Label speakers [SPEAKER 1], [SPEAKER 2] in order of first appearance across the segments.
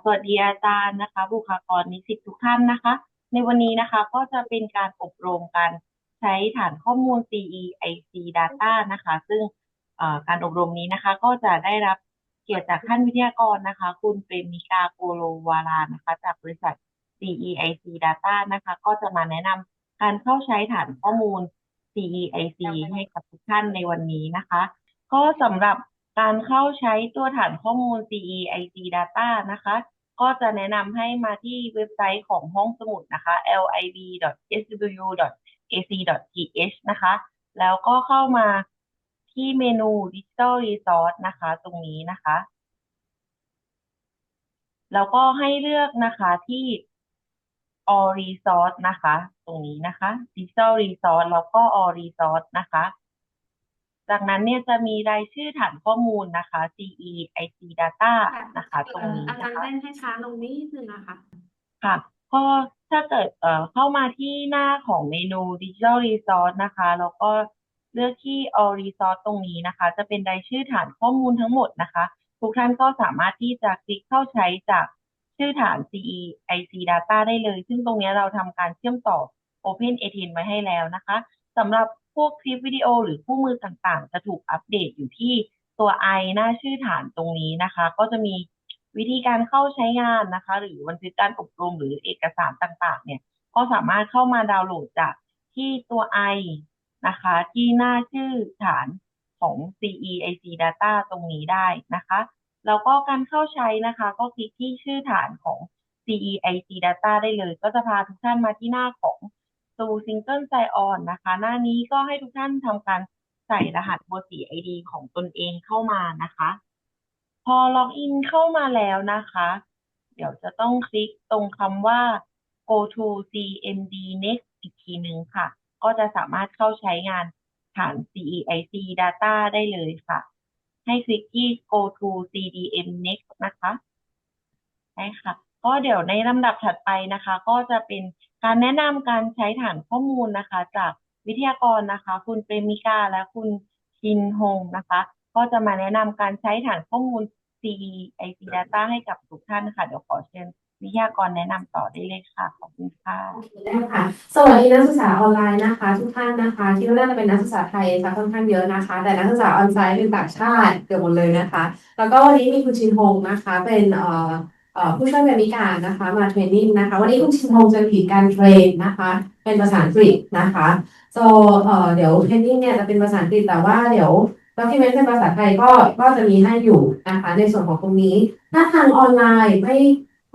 [SPEAKER 1] สวัสดีอาจารย์นะคะบุคลากรนิสิตทุกท่านนะคะในวันนี้นะคะก็จะเป็นการอบรมการใช้ฐานข้อมูล CEIC Data นะคะซึ่งการอบรมนี้นะคะก็จะได้รับเกียรติจากท่านวิทยากรนะคะคุณเปรมมิกาโกโรวาลานะคะจากบริษัท CEIC Data นะคะก็จะมาแนะนำการเข้าใช้ฐานข้อมูล CEIC ให้กับทุกท่านในวันนี้นะคะก็สำหรับการเข้าใช้ตัวฐานข้อมูล CEIC Data นะคะก็จะแนะนำให้มาที่เว็บไซต์ของห้องสมุดนะคะ lib.sw.ac.th นะคะแล้วก็เข้ามาที่เมนู Digital Resource นะคะตรงนี้นะคะแล้วก็ให้เลือกนะคะที่ All Resource นะคะตรงนี้นะคะ Digital Resource แล้วก็ All Resource นะคะจากนั้นเนี่ยจะมีรายชื่อฐานข้อมูลนะคะ CEIC Data นะคะตรงนี้
[SPEAKER 2] อาจารย์
[SPEAKER 1] นะคะ
[SPEAKER 2] เล่นให้ช้าลงนิดนึงนะคะ
[SPEAKER 1] ค่ะก็ถ้าเกิดเข้ามาที่หน้าของเมนู Digital Resource นะคะแล้วก็เลือกที่ All Resource ตรงนี้นะคะจะเป็นรายชื่อฐานข้อมูลทั้งหมดนะคะทุกท่านก็สามารถที่จะคลิกเข้าใช้จากชื่อฐาน CEIC Data ได้เลยซึ่งตรงนี้เราทำการเชื่อมต่อ OpenATN ไว้ให้แล้วนะคะสำหรับพวกคลิปวิดีโอหรือคู่มือต่างๆจะถูกอัปเดตอยู่ที่ตัว I หน้าชื่อฐานตรงนี้นะคะก็จะมีวิธีการเข้าใช้งานนะคะหรือบันทึกการอบรมหรือเอกสารต่างๆเนี่ยก็สามารถเข้ามาดาวน์โหลดจากที่ตัว I นะคะที่หน้าชื่อฐานของ CEIC Data ตรงนี้ได้นะคะแล้วก็การเข้าใช้นะคะก็คลิกที่ชื่อฐานของ CEIC Data ได้เลยก็จะพาทุกท่านมาที่หน้าของตัว Single Sign On นะคะหน้านี้ก็ให้ทุกท่านทำการใส่รหัส BOSI ID ของตนเองเข้ามานะคะพอล็อกอินเข้ามาแล้วนะคะเดี๋ยวจะต้องคลิกตรงคำว่า go to CMD next อีกทีหนึ่งค่ะก็จะสามารถเข้าใช้งานฐาน CEIC Data ได้เลยค่ะให้คลิกที่ go to CDM next นะคะใช่ค่ะก็เดี๋ยวในลำดับถัดไปนะคะก็จะเป็นการแนะนำการใช้ฐานข้อมูลนะคะจากวิทยากรนะคะคุณเปรมิกาและคุณชินฮงนะคะก็จะมาแนะนำการใช้ฐานข้อมูล CEIC Data ให้กับทุกท่านค่ะเดี๋ยวขอเชิญวิทยากรแนะนำต่อได้เลยค่ะขอบคุณค่ะ
[SPEAKER 3] ได้ค่ะสวัสดีนักศึกษาออนไลน์นะคะทุกท่านนะคะที่น่าจะเป็นนักศึกษาไทยจะค่อนข้างเยอะนะคะแต่นักศึกษาออนไซต์เป็นต่างชาติเกือบหมดเลยนะคะแล้วก็วันนี้มีคุณชินฮงนะคะเป็นผู้ช่วยบริการนะคะมาเทรนนิ่งนะคะวันนี้คุณชินฮงจะลีดการเทรนนะคะเป็นภาษาอังกฤษนะคะ so เดี๋ยวเทรนนิ่งเนี่ยจะเป็นภาษาอังกฤษแต่ว่าเดี๋ยวด็อกิเมนต์เป็นภาษาไทยก็จะมีให้อยู่นะคะในส่วนของตรงนี้ถ้าทางออนไลน์ไ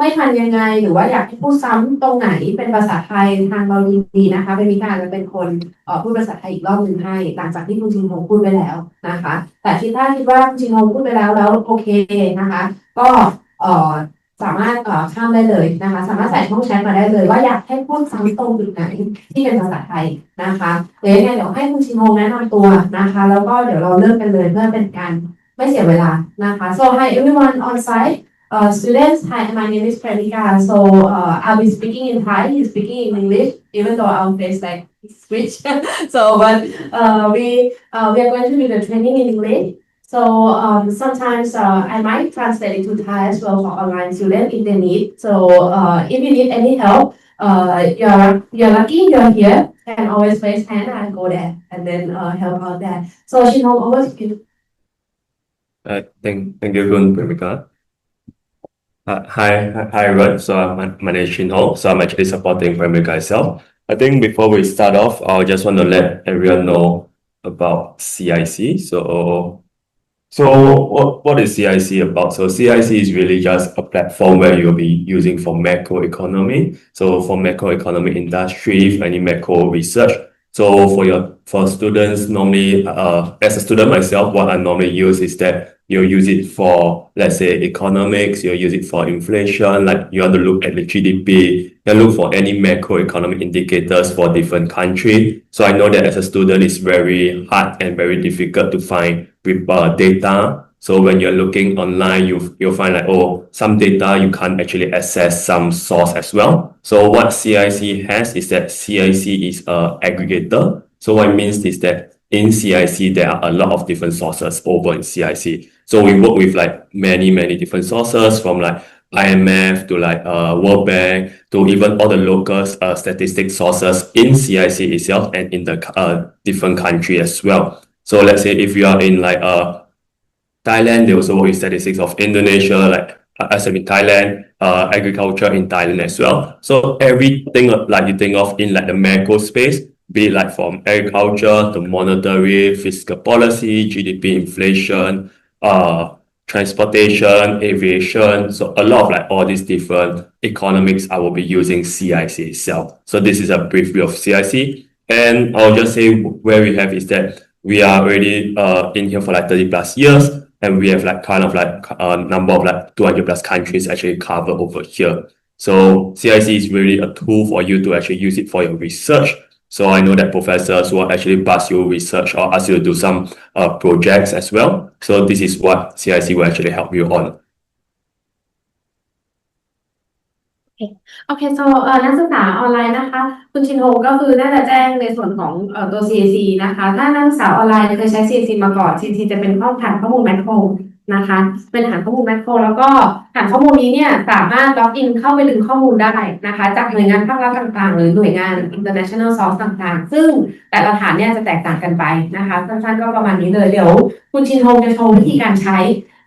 [SPEAKER 3] ม่ทันยังไงหรือว่าอยากให้พูดซ้ำตรงไหนเป็นภาษาไทยทางเรายินดีนะคะเป็นมิการจะเป็นคนพูดภาษาไทยอีกรอบหนึ่งให้หลังจากที่คุณชินฮงพูดไปแล้วนะคะแต่ถ้าคิดว่าคุณชินฮงพูดไปแล้วโอเคนะคะก็สามารถข้ามได้เลยนะคะสามารถใส่ช่องแชทมาได้เลยว่าอยากให้พูดซ้ำตรงจุดไหนที่เป็นภาษาไทยนะคะเดี๋ยวยังไงเดี๋ยวให้คุณชินฮงแนะนำตัวนะคะแล้วก็เดี๋ยวเราเริ่มกันเลยเพื่อเป็นการไม่เสียเวลานะคะ so hi everyone on site students, hi, my name is Pramika. So I'll be speaking in Thai. He's speaking in English, even though our face like switch. So, but we are going to do the training in English. So sometimes I might translate it to Thai as well for online students if they need. So if you need any help, you're lucky you're here. Can always raise hand and go there and then help out there. So Shinhong, over to you.
[SPEAKER 4] Thank you, Kun Pramika. Hi everyone. So my name is Shin Ho. So I'm actually supporting Pramika itself. I think before we start off, I just want to let everyone know about CIC. So what is CIC about? So CIC is really just a platform where you'll be using for macroeconomy. So for macroeconomy industry, any macro research. So for students, normally as a student myself, what I normally use is that you'll use it for, let's say, economics, you'll use it for inflation, like you want to look at the GDP, you look for any macroeconomic indicators for different countries. So I know that as a student, it's very hard and very difficult to find with data. So when you're looking online, you'll find like, oh, some data you can't actually access some source as well. So what CIC has is that CIC is an aggregator. So what it means is that in CIC, there are a lot of different sources over in CIC. So we work with like many different sources from like IMF to like World Bank to even all the local statistic sources in CIC itself and in the different country as well. So let's say if you are in like Thailand, they also work with statistics of Indonesia, like Thailand, agriculture in Thailand as well. So everything like you think of in like the macro space, be it like from agriculture to monetary, fiscal policy, GDP, inflation, transportation, aviation. So a lot of like all these different economics, I will be using CIC itself. So this is a brief view of CIC. And I'll just say where we have is that we are already in here for like 30 plus years. And we have like kind of like a number of like 200 plus countries actually covered over here. So CIC is really a tool for you to actually use it for your research. So I know that professors will actually pass you research or ask you to do some projects as well. So this is what CIC will actually help you on.
[SPEAKER 3] โอเคนักศึกษาออนไลน์นะคะคุณชินโฮก็คือน่าจะแจ้งในส่วนของตัว CAC นะคะถ้านักศึกษาออนไลน์เคยใช้ CAC มาก่อน CAC จะเป็นฐานข้อมูลแมคโครนะคะเป็นฐานข้อมูลแมคโครแล้วก็ฐานข้อมูลนี้เนี่ยสามารถล็อกอินเข้าไปดึงข้อมูลได้นะคะจากหน่วยงานภาครัฐต่างๆหรือหน่วยงาน international source ต่างๆซึ่งแต่ละฐานเนี่ยจะแตกต่างกันไปนะคะสั้นๆก็ประมาณนี้เลยเดี๋ยวคุณชินโฮจะโชว์วิธีการใช้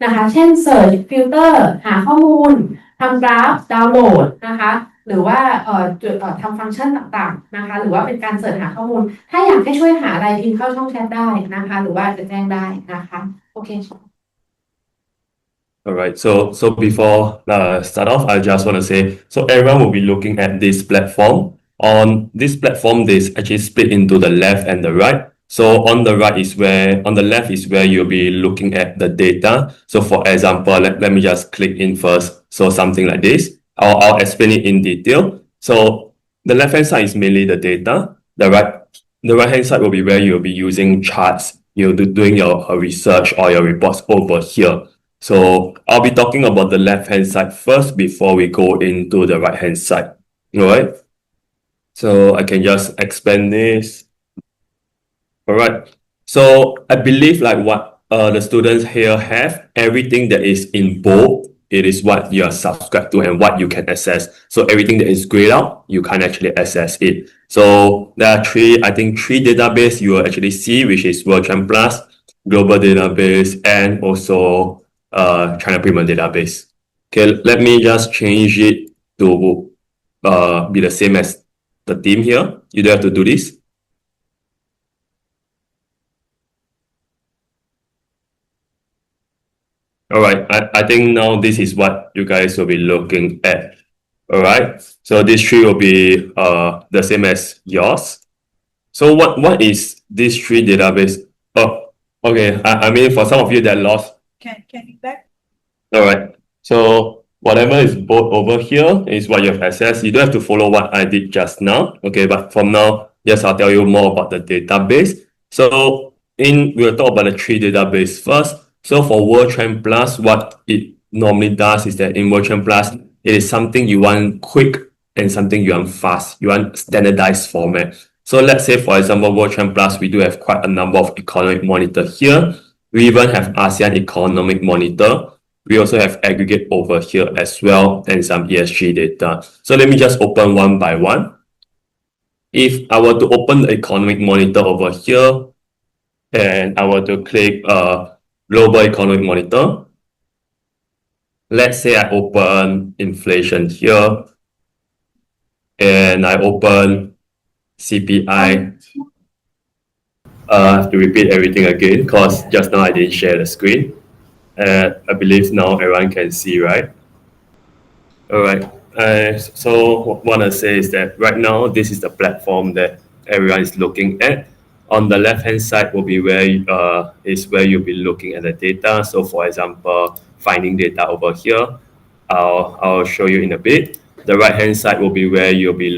[SPEAKER 3] นะคะเช่น search filter หาข้อมูลทำกราฟดาวน์โหลดนะคะหรือว่าทำฟังก์ชันต่างๆนะคะหรือว่าเป็นการเสิร์ชหาข้อมูลถ้าอยากให้ช่วยหาอะไรพิมพ์เข้าช่องแชทได้นะคะหรือว่าจะแจ้งได้นะคะโอเค
[SPEAKER 4] All right, so before start off, I just want to say, so everyone will be looking at this platform. On this platform, there's actually split into the left and the right. So on the right is on the left is where you'll be looking at the data. So for example, let me just click in first. So something like this. I'll explain it in detail. So the left hand side is mainly the data. The right hand side will be where you'll be using charts. You'll be doing your research or your reports over here. So I'll be talking about the left hand side first before we go into the right hand side. All right. So I can just expand this. All right. So I believe like what the students here have, everything that is in bold, it is what you are subscribed to and what you can access. So everything that is grayed out, you can't actually access it. So there are three databases you will actually see, which is World Trend Plus, Global Database, and also China Premium Database. Okay, let me just change it to be the same as the theme here. You don't have to do this. All right, I think now this is what you guys will be looking at. All right, so this tree will be the same as yours. So what is this tree database? Oh, okay. I mean, for some of you that lost.
[SPEAKER 2] Can you back?
[SPEAKER 4] All right. So whatever is both over here is what you have access. You don't have to follow what I did just now. Okay, but from now, yes, I'll tell you more about the database. So we'll talk about the tree database first. So for World Trend Plus, what it normally does is that in World Trend Plus, it is something you want quick and something you want fast. You want standardized format. So let's say, for example, World Trend Plus, we do have quite a number of economic monitor here. We even have ASEAN Economic Monitor. We also have aggregate over here as well and some ESG data. So let me just open one by one. If I were to open the Economic Monitor over here and I were to click Global Economic Monitor, let's say I open inflation here and I open CPI. I have to repeat everything again because just now I didn't share the screen. I believe now everyone can see, right? All right. So what I want to say is that right now, this is the platform that everyone is looking at. On the left-hand side will be where you'll be looking at the data. So for example, finding data over here, I'll show you in a bit. The right-hand side will be where you'll be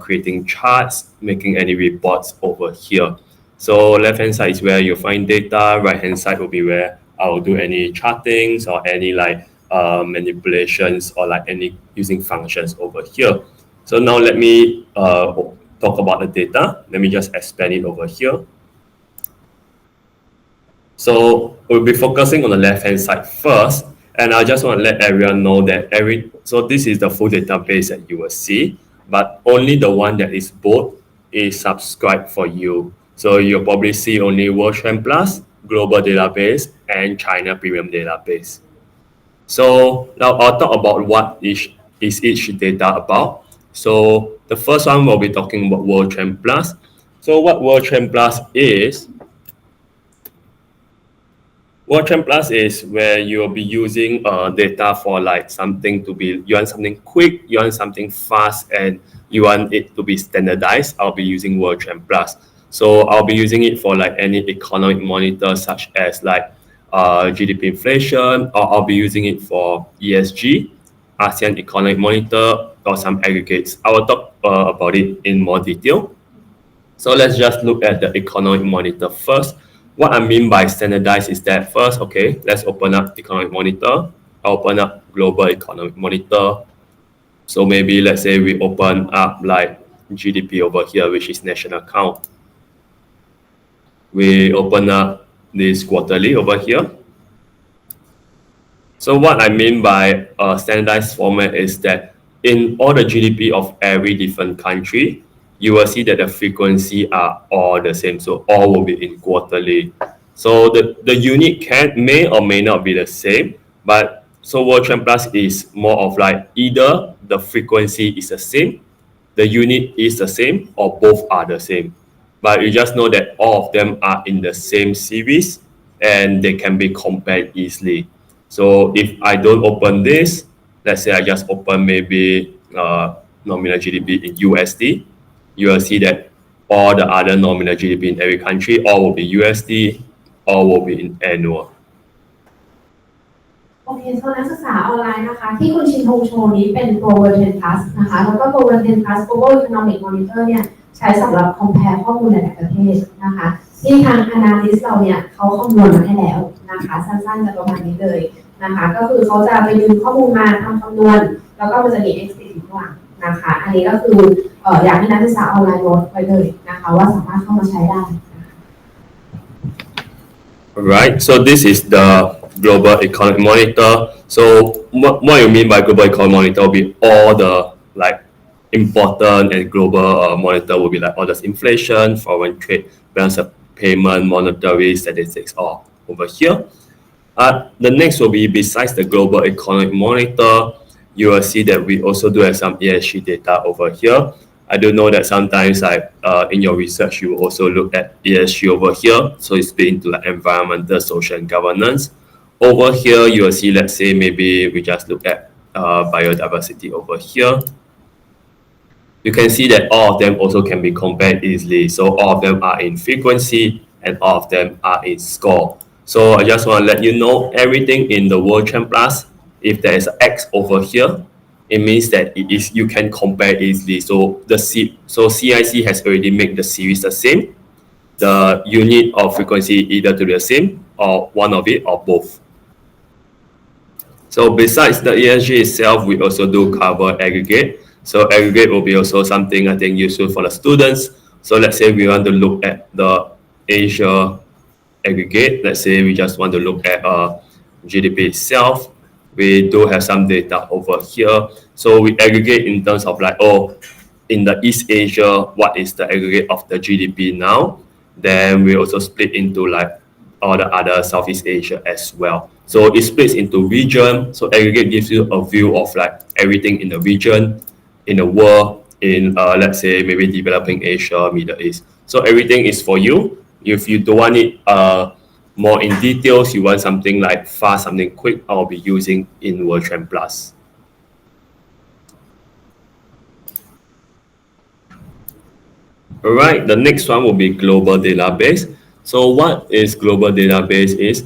[SPEAKER 4] creating charts, making any reports over here. So left-hand side is where you'll find data. Right-hand side will be where I'll do any chartings or any like manipulations or like any using functions over here. So now let me talk about the data. Let me just expand it over here. So we'll be focusing on the left-hand side first. And I just want to let everyone know that so this is the full database that you will see, but only the one that is bold is subscribed for you. So you'll probably see only World Trend Plus, Global Database, and China Premium Database. So now I'll talk about what is each data about. So the first one we'll be talking about World Trend Plus. So what World Trend Plus is, World Trend Plus is where you'll be using data for like something to be, you want something quick, you want something fast, and you want it to be standardized. I'll be using World Trend Plus. So I'll be using it for like any economic monitor such as like GDP inflation, or I'll be using it for ESG, ASEAN Economic Monitor, or some aggregates. I will talk about it in more detail. So let's just look at the economic monitor first. What I mean by standardized is that first, okay, let's open up economic monitor. I'll open up global economic monitor. So maybe let's say we open up like GDP over here, which is national account. We open up this quarterly over here. So what I mean by standardized format is that in all the GDP of every different country, you will see that the frequency are all the same. So all will be in quarterly. So the unit may or may not be the same, but so World Trend Plus is more of like either the frequency is the same, the unit is the same, or both are the same. But you just know that all of them are in the same series and they can be compared easily. So if I don't open this, let's say I just open maybe nominal GDP in USD, you will see that all the other nominal GDP in every country, all will be USD, all will be in annual.
[SPEAKER 3] โอเคโซนนักศึกษาออนไลน์นะคะที่คุณชินโฮงโชว์นี้เป็น Global Trend Plus นะคะแล้วก็ Global Trend Plus Global Economic Monitor เนี่ยใช้สำหรับ compare ข้อมูลหลายๆประเทศนะคะที่ทาง analyst เราเนี่ยเขาคำนวณมาให้แล้วนะคะสั้นๆจะประมาณนี้เลยนะคะก็คือเขาจะไปดึงข้อมูลมาทำคำนวณแล้วก็มันจะมี explicit ข้างหลังนะคะอันนี้ก็คืออยากให้นักศึกษาออนไลน์โน้ตไปเลยนะคะว่าสามารถเข้ามาใช้ได้
[SPEAKER 4] Right, so this is the Global Economic Monitor. So what you mean by Global Economic Monitor will be all the like important and global monitor will be like all this inflation, foreign trade, balance of payment, monetary statistics, all over here. The next will be besides the Global Economic Monitor, you will see that we also do have some ESG data over here. I do know that sometimes like in your research, you also look at ESG over here. So it's split into like environmental, social, and governance. Over here, you will see, let's say maybe we just look at biodiversity over here. You can see that all of them also can be compared easily. So all of them are in frequency and all of them are in score. So I just want to let you know everything in the World Trend Plus. If there is an X over here, it means that you can compare easily. So CIC has already made the series the same. The unit of frequency either to be the same or one of it or both. So besides the ESG itself, we also do cover aggregate. So aggregate will be also something I think useful for the students. So let's say we want to look at the Asia aggregate. Let's say we just want to look at GDP itself. We do have some data over here. So we aggregate in terms of like, in the East Asia, what is the aggregate of the GDP now? Then we also split into like all the other Southeast Asia as well. So it splits into region. So aggregate gives you a view of like everything in the region, in the world, in let's say maybe developing Asia, Middle East. So everything is for you. If you don't want it more in details, you want something like fast, something quick, I'll be using in World Trend Plus. Alright, the next one will be global database. So what is global database is?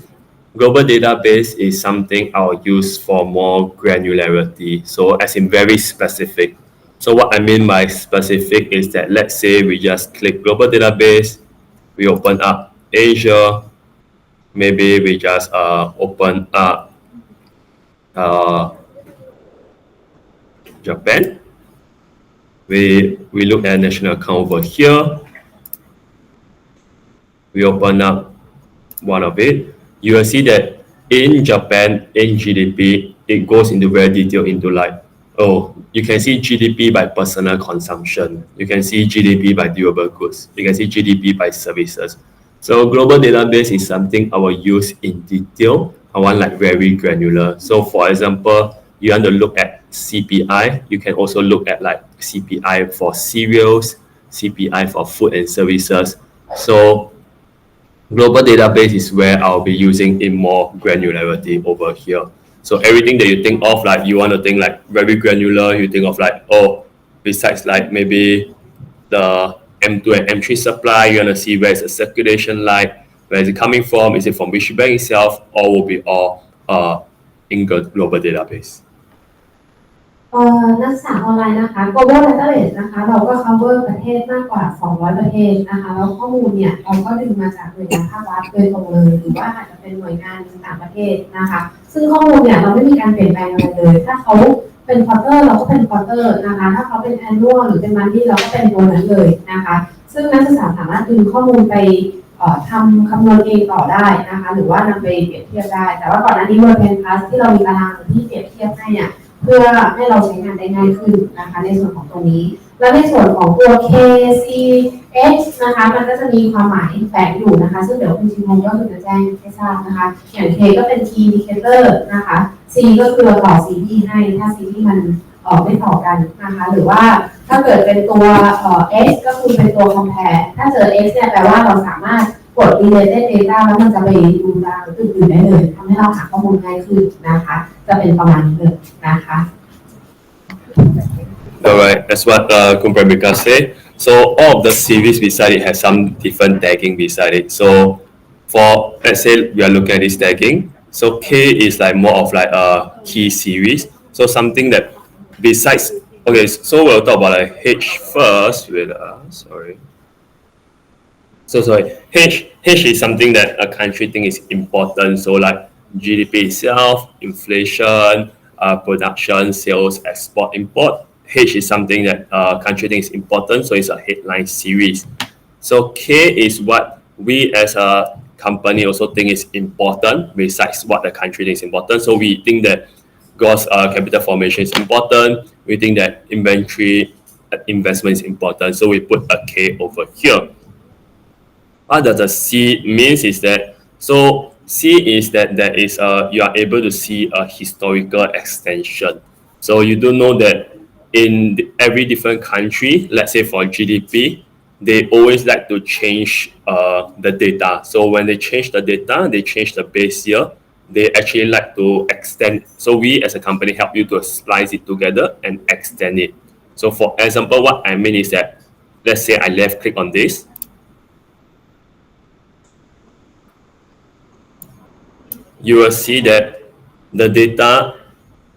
[SPEAKER 4] Global database is something I'll use for more granularity. So as in very specific. So what I mean by specific is that let's say we just click global database, we open up Asia, maybe we just open up Japan. We look at national account over here. We open up one of it. You will see that in Japan, in GDP, it goes into very detail into like, oh, you can see GDP by personal consumption. You can see GDP by durable goods. You can see GDP by services. So global database is something I will use in detail. I want like very granular. So for example, you want to look at CPI, you can also look at like CPI for cereals, CPI for food and services. So global database is where I'll be using in more granularity over here. So everything that you think of, like you want to think like very granular, you think of like, oh, besides like maybe the M2 and M3 supply, you want to see where is the circulation like, where is it coming from, is it from which bank itself, or will be all in global database.
[SPEAKER 3] นักศึกษาออนไลน์นะคะ global database นะคะเราก็ cover ประเทศมากกว่า200ประเทศนะคะแล้วข้อมูลเนี่ยเราก็ดึงมาจากหน่วยงานภาครัฐโดยตรงเลยหรือว่าอาจจะเป็นหน่วยงานต่างประเทศนะคะซึ่งข้อมูลเนี่ยเราไม่มีการเปลี่ยนแปลงอะไรเลยถ้าเขาเป็น quarter เราก็เป็น quarter นะคะถ้าเขาเป็น annual หรือเป็น monthly เราก็เป็นตัวนั้นเลยนะคะซึ่งนักศึกษาสามารถดึงข้อมูลไปทำคำนวณเองต่อได้นะคะหรือว่านำไปเปรียบเทียบได้แต่ว่าก่อนหน้านี้ World Plus ที่เรามีตารางที่เปรียบเทียบให้เนี่ยเพื่อให้เราใช้งานได้ง่ายขึ้นนะคะในส่วนของตรงนี้และในส่วนของตัว KCX นะคะมันก็จะมีความหมายแฝงอยู่นะคะซึ่งเดี๋ยวคุณชิมพงศ์ก็คือจะแจ้งให้ทราบนะคะอย่าง K ก็เป็น Key Indicator นะคะ C ก็คือเราต่อ CV ให้ถ้า CV มันไม่ต่อกันนะคะหรือว่าถ้าเกิดเป็นตัว X ก็คือเป็นตัว compare ถ้าเจอ X เนี่ยแปลว่าเราสามารถกด related data แล้วมันจะไปดูดาวอื่นๆได้เลยทำให้เราหาข้อมูลง่ายขึ้นนะคะจะเป็นประมาณนี้เลยนะคะ
[SPEAKER 4] Alright, that's what Kumprabika said. So all of the series beside it has some different tagging beside it. So for let's say we are looking at this tagging. So K is like more of like a key series. So something that besides okay, so we'll talk about like H first. Wait, sorry. So sorry, H is something that a country thinks is important. So like GDP itself, inflation, production, sales, export, import. H is something that country thinks is important. So it's a headline series. So K is what we as a company also think is important besides what the country thinks is important. So we think that gross capital formation is important. We think that inventory investment is important. So we put a K over here. What does the C means is that, so C is that there is you are able to see a historical extension. So you do know that in every different country, let's say for GDP, they always like to change the data. So when they change the data, they change the base year, they actually like to extend. So we as a company help you to splice it together and extend it. So for example, what I mean is that, let's say I left click on this. You will see that the data,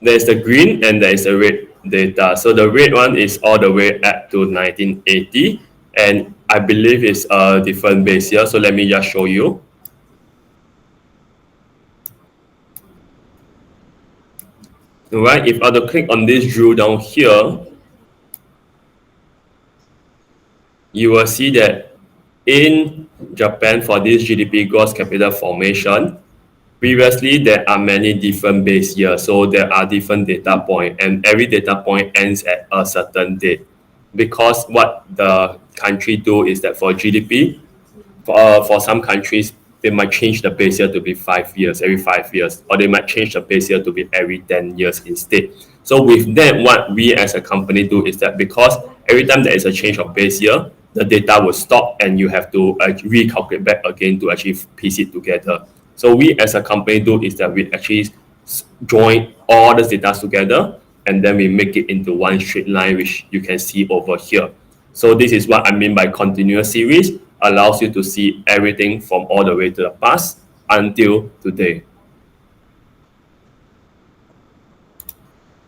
[SPEAKER 4] there's the green and there is the red data. So the red one is all the way up to 1980, and I believe it's a different base year. So let me just show you. Alright, if I were to click on this drill down here, you will see that in Japan for this GDP gross capital formation, previously there are many different base years, so there are different data points, and every data point ends at a certain date. Because what the country do is that for GDP, for some countries, they might change the base year to be 5 years, every 5 years, or they might change the base year to be every 10 years instead. So with that, what we as a company do is that because every time there is a change of base year, the data will stop and you have to recalculate back again to actually piece it together. So we as a company do is that we actually join all the data together and then we make it into one straight line, which you can see over here. So this is what I mean by continuous series, allows you to see everything from all the way to the past until today.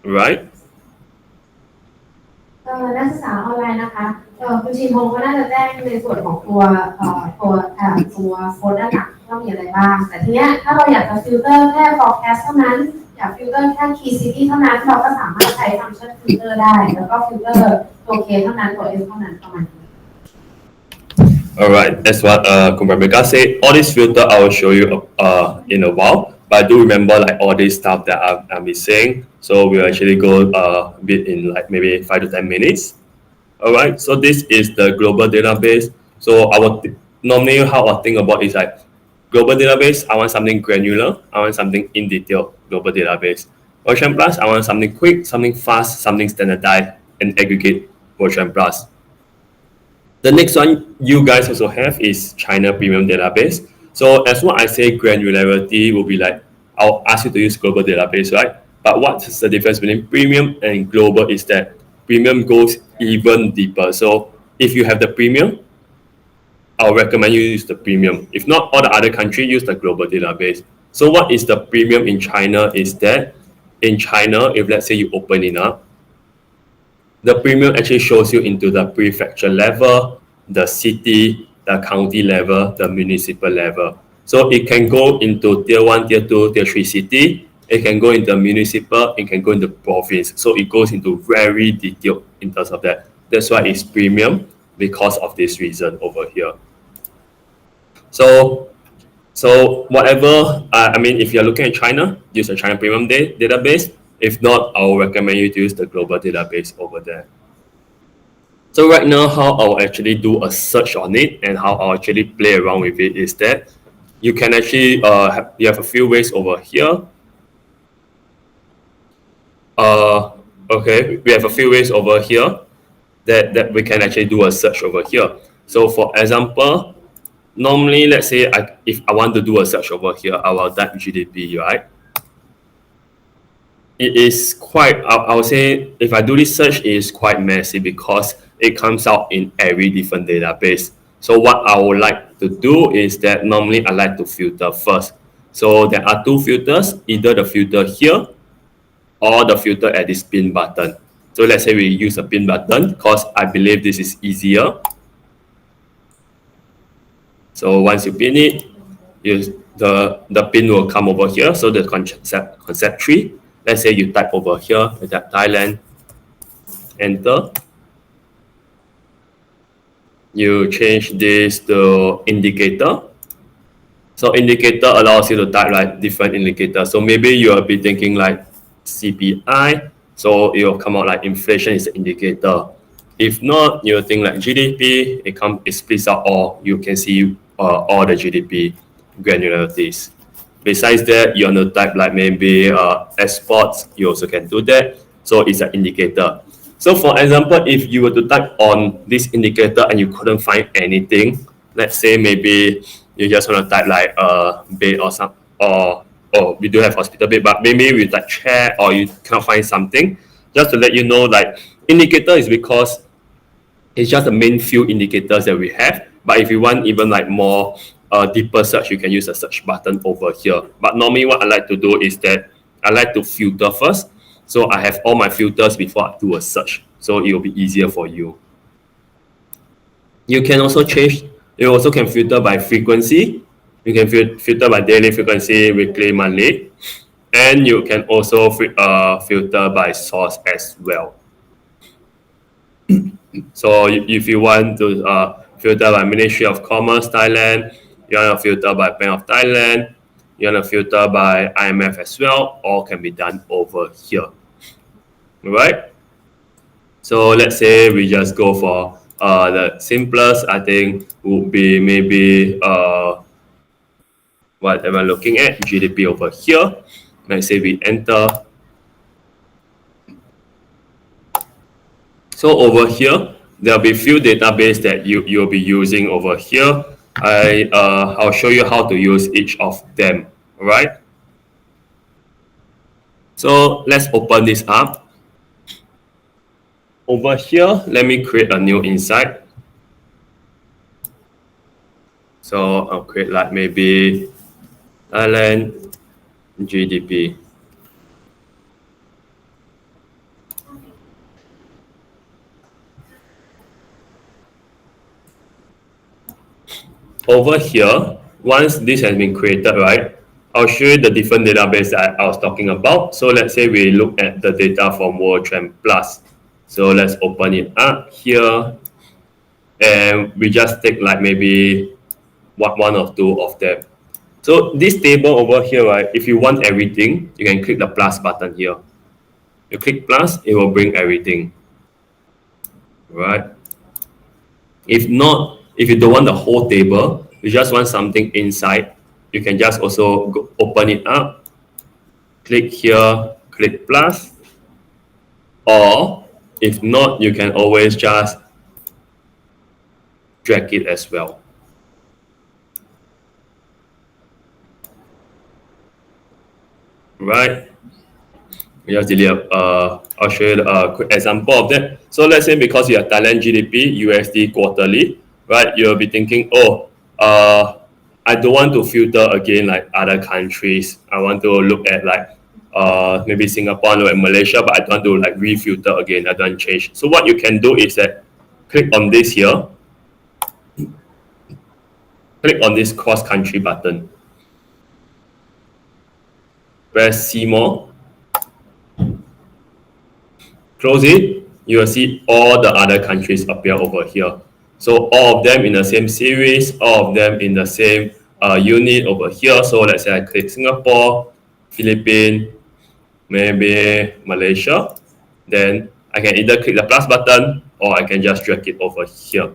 [SPEAKER 4] Right?
[SPEAKER 3] นักศึกษาออนไลน์นะคะคุณชินพงศ์ก็น่าจะแจ้งในส่วนของตัวโค้ดด้านหลังว่ามีอะไรบ้างแต่ทีเนี้ยถ้าเราอยากจะฟิลเตอร์แค่ forecast เท่านั้นอยากฟิลเตอร์แค่ key city เท่านั้นเราก็สามารถใช้ฟังก์ชันฟิลเตอร์ได้แล้วก็ฟิลเตอร์ตัว K เท่านั้นตัว S เท่านั้นประมาณนี้
[SPEAKER 4] Alright, that's what Kumprabika said. All this filter I will show you in a while. but do remember like all this stuff that I'm missing. So we'll actually go a bit in like maybe 5 to 10 minutes. All right. So this is the global database. So normally how I think about is like global database. I want something granular. I want something in detail. Global database. Version Plus. I want something quick, something fast, something standardized, and aggregate. Version Plus. The next one you guys also have is China Premium Database. So as what I say, granularity will be like, I'll ask you to use global database, right? But what's the difference between premium and global is that premium goes even deeper. So if you have the premium, I'll recommend you use the premium. If not, all the other countries use the global database. So what is the premium in China is that in China, if let's say you open it up, the premium actually shows you into the prefecture level, the city, the county level, the municipal level. So it can go into tier 1, tier 2, tier 3 city. It can go into municipal, it can go into province. So it goes into very detailed in terms of that. That's why it's premium because of this reason over here. So whatever, I mean, if you're looking at China, use the China Premium database. If not, I'll recommend you to use the global database over there. So right now, how I'll actually do a search on it and how I'll actually play around with it is that you can actually, you have a few ways over here. Okay, we have a few ways over here that we can actually do a search over here. So for example, normally, let's say if I want to do a search over here, I will type GDP, right? It is quite, I would say, if I do this search, it is quite messy because it comes out in every different database. So what I would like to do is that normally I like to filter first. So there are two filters, either the filter here or the filter at this pin button. So let's say we use a pin button because I believe this is easier. So once you pin it, the pin will come over here. So the concept tree. Let's say you type over here, you type Thailand, enter. You change this to indicator. So indicator allows you to type like different indicators. So maybe you'll be thinking like CPI. So it will come out like inflation is the indicator. If not, you'll think like GDP, it splits out all. You can see all the GDP granularities. Besides that, you want to type like maybe exports, you also can do that. So it's an indicator. So for example, if you were to type on this indicator and you couldn't find anything, let's say maybe you just want to type like bed or some, or we do have hospital bed, but maybe we type chair or you cannot find something, just to let you know, like indicator is because it's just the main few indicators that we have. But if you want even like more deeper search, you can use the search button over here. But normally what I like to do is that I like to filter first. So I have all my filters before I do a search. So it will be easier for you. You can also change, you also can filter by frequency. You can filter by daily frequency, weekly, monthly. And you can also filter by source as well. So if you want to filter by Ministry of Commerce Thailand, you want to filter by Bank of Thailand, you want to filter by IMF as well, all can be done over here. All right? So let's say we just go for the simplest, I think, would be maybe what am I looking at? GDP over here. Let's say we enter. So over here, there'll be few database that you'll be using over here. I'll show you how to use each of them. All right. So let's open this up. Over here, let me create a new insight. So I'll create like maybe Thailand GDP. Over here, once this has been created, right, I'll show you the different database that I was talking about. So let's say we look at the data from World Trend Plus. So let's open it up here. And we just take like maybe one or two of them. So this table over here, right? If you want everything, you can click the plus button here. You click plus, it will bring everything, right? If not, if you don't want the whole table, you just want something inside, you can just also open it up, click here, click plus, or if not, you can always just drag it as well. Right? Just delete. I'll show you a quick example of that. So let's say because you have Thailand GDP USD quarterly, right? You'll be thinking, oh, I don't want to filter again like other countries. I want to look at like maybe Singapore or Malaysia, but I don't want to like refilter again. I don't change. So what you can do is that click on this here. Click on this cross country button. Press see more. Close it. You will see all the other countries appear over here. So all of them in the same series, all of them in the same unit over here. So let's say I click Singapore, Philippines, maybe Malaysia. Then I can either click the plus button or I can just drag it over here.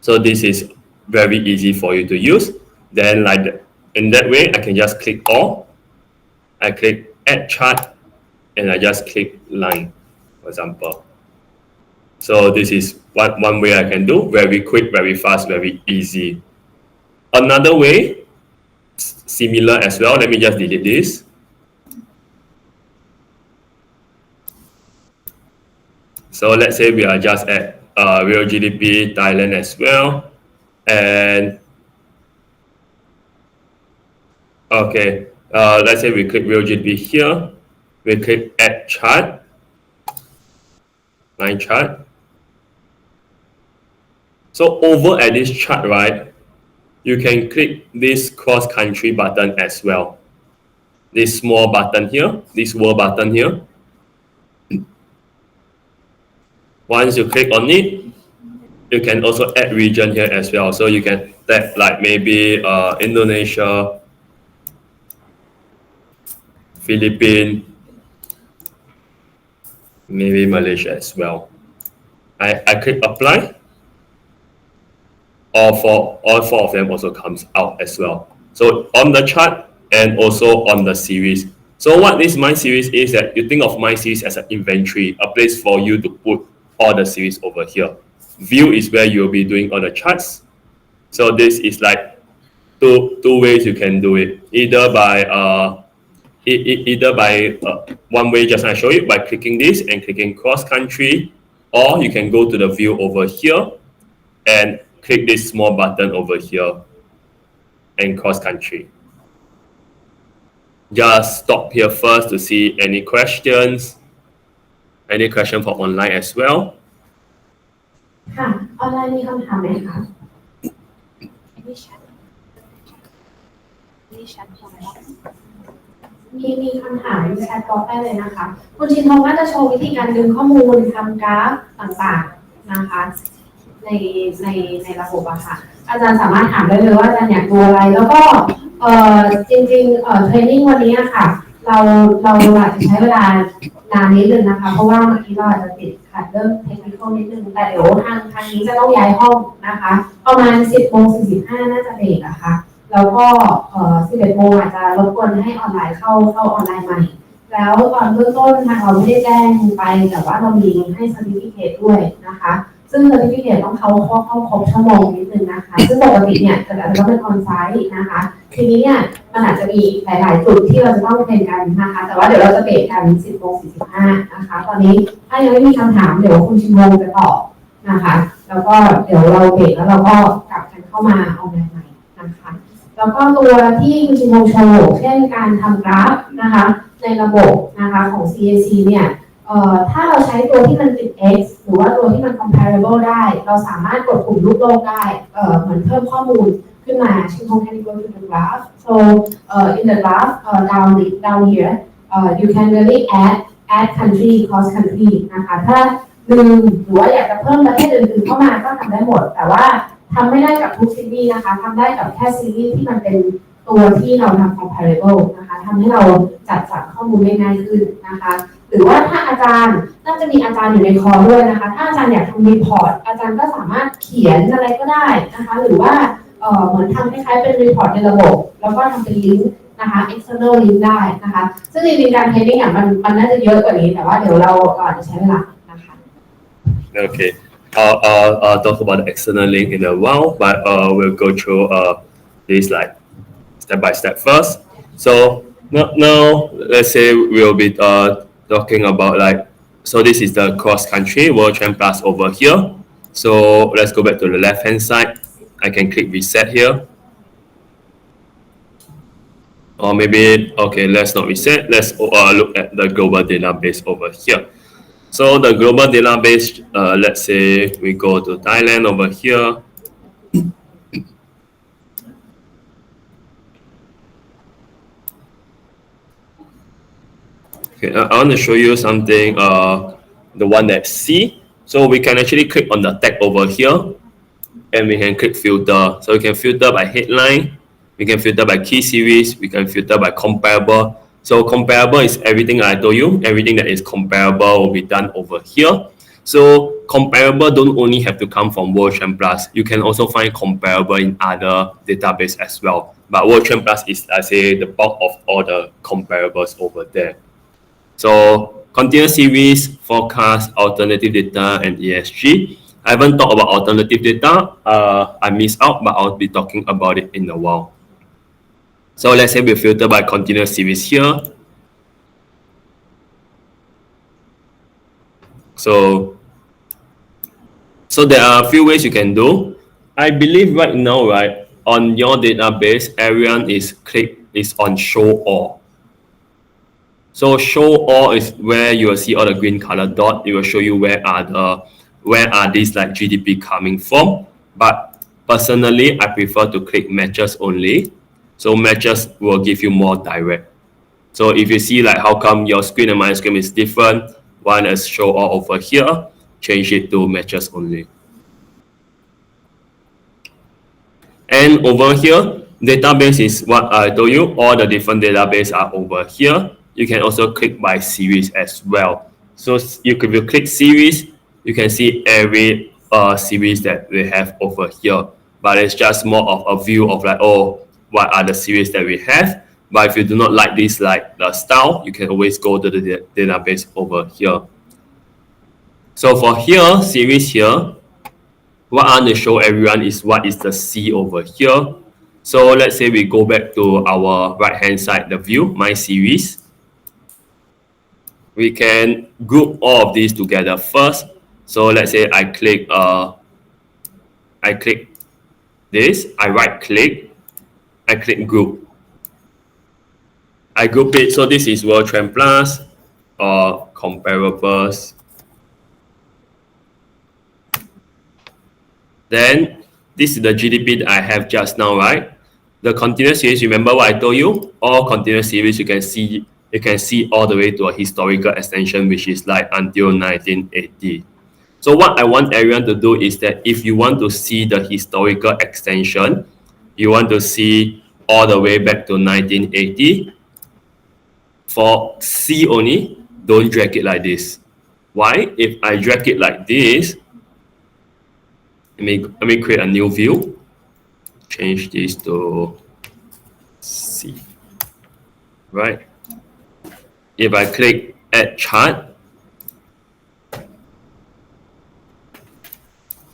[SPEAKER 4] So this is very easy for you to use. Then like in that way, I can just click all. I click add chart and I just click line, for example. So this is one way I can do, very quick, very fast, very easy. Another way, similar as well, let me just delete this. So let's say we are just at real GDP Thailand as well. And okay, let's say we click real GDP here. We click add chart, line chart. So over at this chart, right, you can click this cross country button as well. This small button here, this world button here. Once you click on it, you can also add region here as well. So you can tap like maybe Indonesia, Philippines, maybe Malaysia as well. I click apply. All four of them also comes out as well. So on the chart and also on the series. So what this My Series is that you think of My Series as an inventory, a place for you to put all the series over here. View is where you'll be doing all the charts. So this is like two ways you can do it. Either by one way just I show you by clicking this and clicking cross country, or you can go to the view over here and click this small button over here and cross country. Just stop here first to see any questions. Any question for online as well?
[SPEAKER 3] ค่ะออนไลน์มีคำถามไหมคะมีคำถามแชทบล็อกได้เลยนะคะคุณชินทองว่าจะโชว์วิธีการดึงข้อมูลทำกราฟต่างๆนะคะในระบบอะค่ะอาจารย์สามารถถามได้เลยว่าอาจารย์อยากดูอะไรแล้วก็จริงๆเทรนนิ่งวันนี้ค่ะเราอาจจะใช้เวลานานนิดนึงนะคะเพราะว่าเมื่อกี้เราอาจจะติดขัดเรื่องเทคนิคนิดนึงแต่เดี๋ยวทางนี้จะต้องย้ายห้องนะคะประมาณ 10:45 น่าจะเบรกอะค่ะแล้วก็11 โมงอาจจะรบกวนให้ออนไลน์เข้าออนไลน์ใหม่แล้วตอนเบื้องต้นทางเราไม่ได้แจ้งไปแต่ว่าเรามีให้ certificate ด้วยนะคะซึ่ง certificate ต้องเข้าครบชั่วโมงนิดนึงนะคะซึ่งปกติเนี่ยจะต้องเป็นออนไซต์นะคะทีนี้เนี่ยมันอาจจะมีหลายๆจุดที่เราจะต้องเป็นกันนะคะแต่ว่าเดี๋ยวเราจะเบรกกัน 10:45 นะคะตอนนี้ถ้ายังไม่มีคำถามเดี๋ยวคุณชินวงจะตอบนะคะแล้วก็เดี๋ยวเราเบรกแล้วเราก็กลับกันเข้ามาออนไลน์ใหม่นะคะแล้วก็ตัวที่คุณชินวงโชว์เช่นการทำกราฟนะคะในระบบนะคะของ CAC เนี่ยถ้าเราใช้ตัวที่มันติด X หรือว่าตัวที่มัน comparable ได้เราสามารถกดปุ่มรูปโลกได้เหมือนเพิ่มข้อมูลขึ้นมาชินทง can go to the graph so in the graph down here you can really add country cross country นะคะถ้าดึงหรือว่าอยากจะเพิ่มประเทศอื่นๆเข้ามาก็ทำได้หมดแต่ว่า ทำไม่ได้กับทุกซีรีส์นะคะทำได้กับแค่ซีรีส์ที่มันเป็นตัวที่เราทำ comparable นะคะทำให้เราจัดสรรข้อมูลได้ง่ายขึ้นนะคะหรือว่าถ้าอาจารย์น่าจะมีอาจารย์อยู่ในคอร์สด้วยนะคะถ้าอาจารย์อยากทำรีพอร์ตอาจารย์ก็สามารถเขียนอะไรก็ได้นะคะหรือว่าเหมือนทำคล้ายๆเป็นรีพอร์ตในระบบแล้วก็ทำเป็นลิงก์นะคะ external link ได้นะคะซึ่งจริงๆการเทรนนิ่งมันน่าจะเยอะกว่านี้แต่ว่าเดี๋ยวเราจะใช้เวลานะคะ
[SPEAKER 4] Okay. I'll talk about the external link in a while, but we'll go through this like step by step first. So now let's say we'll be talking about like, so this is the cross country World Champ Plus over here. So let's go back to the left hand side. I can click reset here. Or maybe, okay, let's not reset. Let's look at the global database over here. So the global database, let's say we go to Thailand over here. Okay, I want to show you something, the one that's C. So we can actually click on the tag over here and we can click filter. So we can filter by headline, we can filter by key series, we can filter by comparable. So comparable is everything I told you, everything that is comparable will be done over here. So comparable don't only have to come from World Champ Plus. You can also find comparable in other database as well. But World Champ Plus is, I say, the bulk of all the comparables over there. So continuous series, forecast, alternative data, and ESG. I haven't talked about alternative data. I missed out, but I'll be talking about it in a while. So let's say we filter by continuous series here. So there are a few ways you can do. I believe right now, right, on your database, everyone is on show all. So show all is where you will see all the green color dot. It will show you where are these like GDP coming from. But personally, I prefer to click matches only. So matches will give you more direct. So if you see like how come your screen and my screen is different, one is show all over here, change it to matches only. And over here, database is what I told you, all the different databases are over here. You can also click by series as well. So if you click series, you can see every series that we have over here. But it's just more of a view of like, oh, what are the series that we have. But if you do not like this, like the style, you can always go to the database over here. So for here, series here, what I want to show everyone is what is the C over here. So let's say we go back to our right hand side, the view, my series. We can group all of these together first. So let's say I click this, I right click, I click group. I group it, so this is World Trend Plus or comparables. Then this is the GDP that I have just now, right? The continuous series, remember what I told you? All continuous series you can see all the way to a historical extension, which is like until 1980. So what I want everyone to do is that if you want to see the historical extension, you want to see all the way back to 1980. For C only, don't drag it like this. Why? If I drag it like this, let me create a new view. Change this to C. Right? If I click add chart,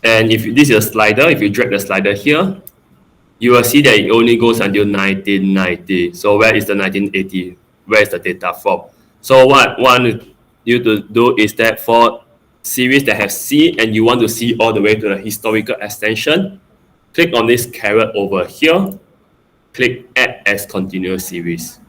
[SPEAKER 4] and if this is a slider, if you drag the slider here, you will see that it only goes until 1990. So where is the 1980? Where is the data from? So what I want you to do is that for series that have C and you want to see all the way to the historical extension, click on this caret over here, click add as continuous series.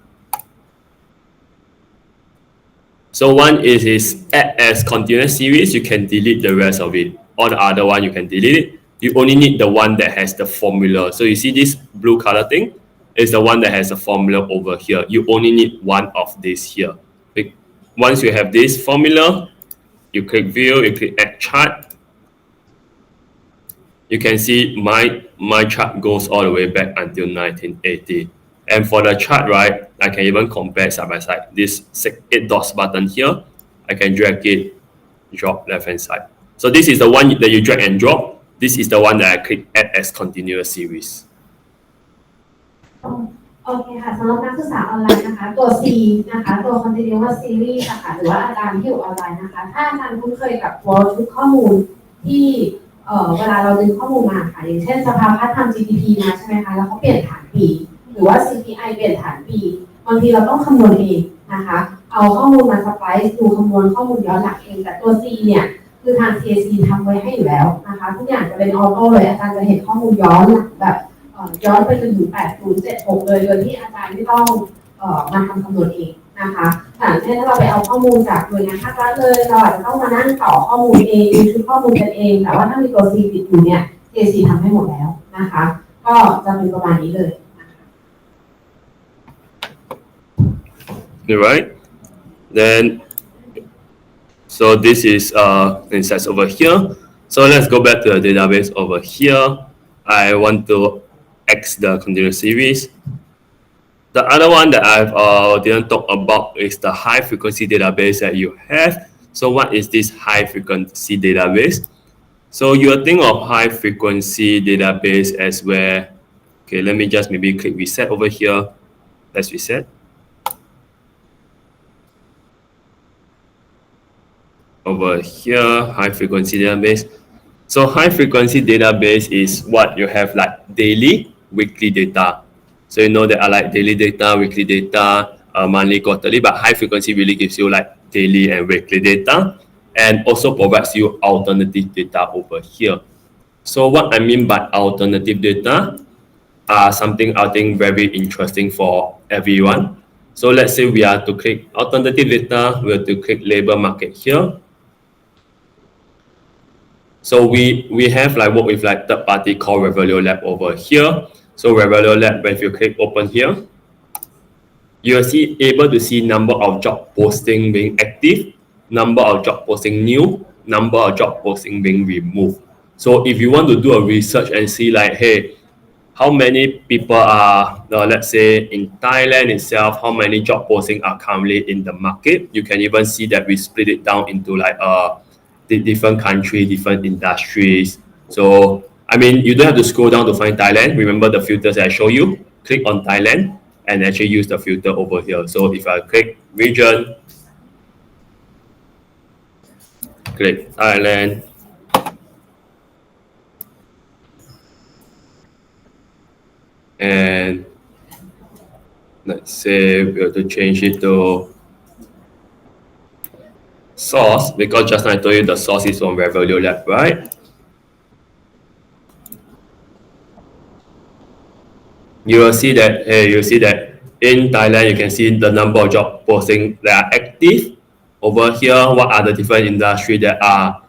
[SPEAKER 4] So one is add as continuous series, you can delete the rest of it. All the other one you can delete it. You only need the one that has the formula. So you see this blue color thing is the one that has a formula over here. You only need one of these here. Once you have this formula, you click view, you click add chart. you can see my chart goes all the way back until 1980. And for the chart, right, I can even compare side by side. This 8 dots button here, I can drag it, drop left hand side. So this is the one that you drag and drop. This is the one that I click add as continuous series.
[SPEAKER 3] โอเคค่ะสำหรับนักศึกษาออนไลน์นะคะตัว C นะคะตัว continuous series ค่ะหรือว่าอาจารย์ที่อยู่ออนไลน์นะคะถ้าอาจารย์คุ้นเคยกับตัวชุดข้อมูลที่เวลาเราดึงข้อมูลมาค่ะอย่างเช่นสภาพัฒน์ทำ GDP มาใช่ไหมคะแล้วเขาเปลี่ยนฐานปีหรือว่า CPI เปลี่ยนฐานปีบางทีเราต้องคำนวณเองนะคะเอาข้อมูลมาสไปซ์ดูคำนวณข้อมูลย้อนหลังเองแต่ตัว C เนี่ยคือทาง CAC ทำไว้ให้อยู่แล้วนะคะทุกอย่างจะเป็นออโต้เลยอาจารย์จะเห็นข้อมูลย้อนหลังแบบย้อนไปจนถึง8076เลยโดยที่อาจารย์ไม่ต้องมาทำคำนวณเองนะคะอย่างเช่นถ้าเราไปเอาข้อมูลจากหน่วยงานภาครัฐเลยเราอาจจะต้องมานั่งต่อข้อมูลเองดูชุดข้อมูลกันเองแต่ว่าถ้ามีตัว C ติดอยู่เนี่ย CAC ทำให้หมดแล้วนะคะก็จะเป็นประมาณนี้เลย
[SPEAKER 4] Right? Then, so this is insights over here. So let's go back to the database over here. I want to X the continuous series. The other one that I've didn't talk about is the high frequency database that you have. So what is this high frequency database? So you think of high frequency database as where, okay, let me just maybe click reset over here. Let's reset. Over here, high frequency database. So high frequency database is what you have like daily, weekly data. So you know there are like daily data, weekly data, monthly, quarterly, but high frequency really gives you like daily and weekly data and also provides you alternative data over here. So what I mean by alternative data are something I think very interesting for everyone. So let's say we are to click alternative data, we have to click labor market here. So we have like work with like third party called Revelio Lab over here. So Revelio Lab, if you click open here, you are able to see number of job posting being active, number of job posting new, number of job posting being removed. So if you want to do a research and see like, hey, how many people are, let's say in Thailand itself, how many job postings are currently in the market, you can even see that we split it down into like the different countries, different industries. So, I mean, you don't have to scroll down to find Thailand. Remember the filters I show you? Click on Thailand and actually use the filter over here. So if I click region, click Thailand, and let's say we have to change it to source, because just now I told you the source is from Revelio Lab, right? You will see that, in Thailand, you can see the number of job postings that are active. Over here, what are the different industries that are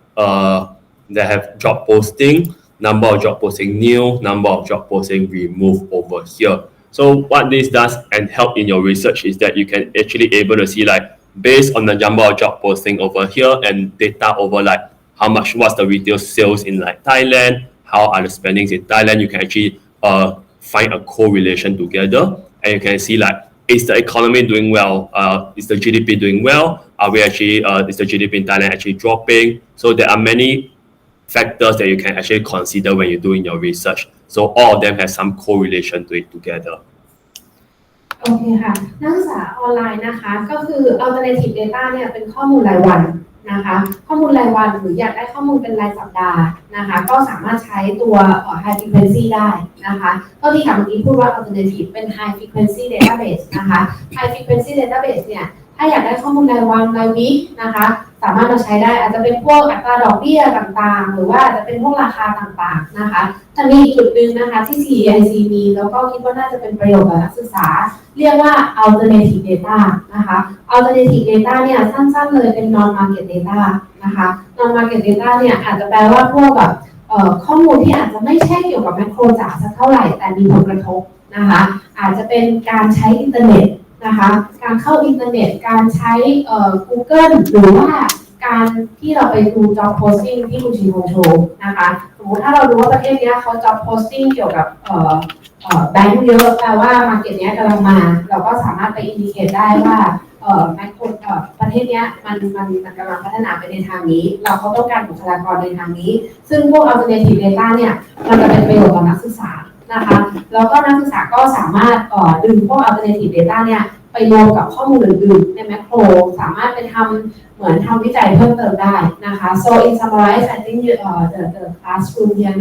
[SPEAKER 4] that have job posting, number of job posting new, number of job posting removed over here. So what this does and help in your research is that you can actually able to see like based on the number of job posting over here and data over like how much what's the retail sales in like Thailand, how are the spendings in Thailand, you can actually find a correlation together and you can see like is the economy doing well, is the GDP doing well, are we actually is the GDP in Thailand actually dropping? So there are many factors that you can actually consider when you're doing your research. So all of them have some correlation to it together.
[SPEAKER 3] โอเคค่ะนักศึกษาออนไลน์นะคะก็คือ alternative data เนี่ยเป็นข้อมูลรายวันนะคะข้อมูลรายวันหรืออยากได้ข้อมูลเป็นรายสัปดาห์นะคะก็สามารถใช้ตัว high frequency ได้นะคะก็ที่ค่ะเมื่อกี้พูดว่า alternative เป็น high frequency database นะคะ high frequency database เนี่ยถ้าอยากได้ข้อมูลรายวันรายวินะคะสามารถมาใช้ได้อาจจะเป็นพวกอัตราดอกเบี้ยต่างๆหรือว่าอาจจะเป็นพวกราคาต่างๆนะคะแต่มีอีกจุดนึงนะคะที่ CEIC มีแล้วก็คิดว่าน่าจะเป็นประโยชน์กับนักศึกษาเรียกว่า alternative data นะคะ alternative data เนี่ยสั้นๆเลยเป็น non market data นะคะ non market data เนี่ยอาจจะแปลว่าพวกแบบข้อมูลที่อาจจะไม่ใช่เกี่ยวกับแมคโครจ๋าสักเท่าไหร่แต่มีผลกระทบนะคะอาจจะเป็นการใช้อินเทอร์เน็ตนะคะการเข้าอินเทอร์เน็ตการใช้Google หรือว่า การที่เราไปดู job posting ที่คุณชินโฮโชว์นะคะสมมติถ้าเรารู้ว่าประเทศนี้เขา job posting เกี่ยวกับแบงก์เยอะแปลว่า market นี้กำลังมาเราก็สามารถไป indicate ได้ว่าแบงก์ประเทศนี้มันกำลังพัฒนาไปในทางนี้เราเขาต้องการบุคลากรในทางนี้ซึ่งพวก alternative data เนี่ยมันจะเป็นประโยชน์ต่อนักศึกษานะคะแล้วก็นักศึกษาก็สามารถดึงพวก alternative data เนี่ยไปรวมกับข้อมูลอื่นๆในแมคโครสามารถไปทำเหมือนทำวิจัยเพิ่มเติมได้นะคะ so in summarize I think the classroom here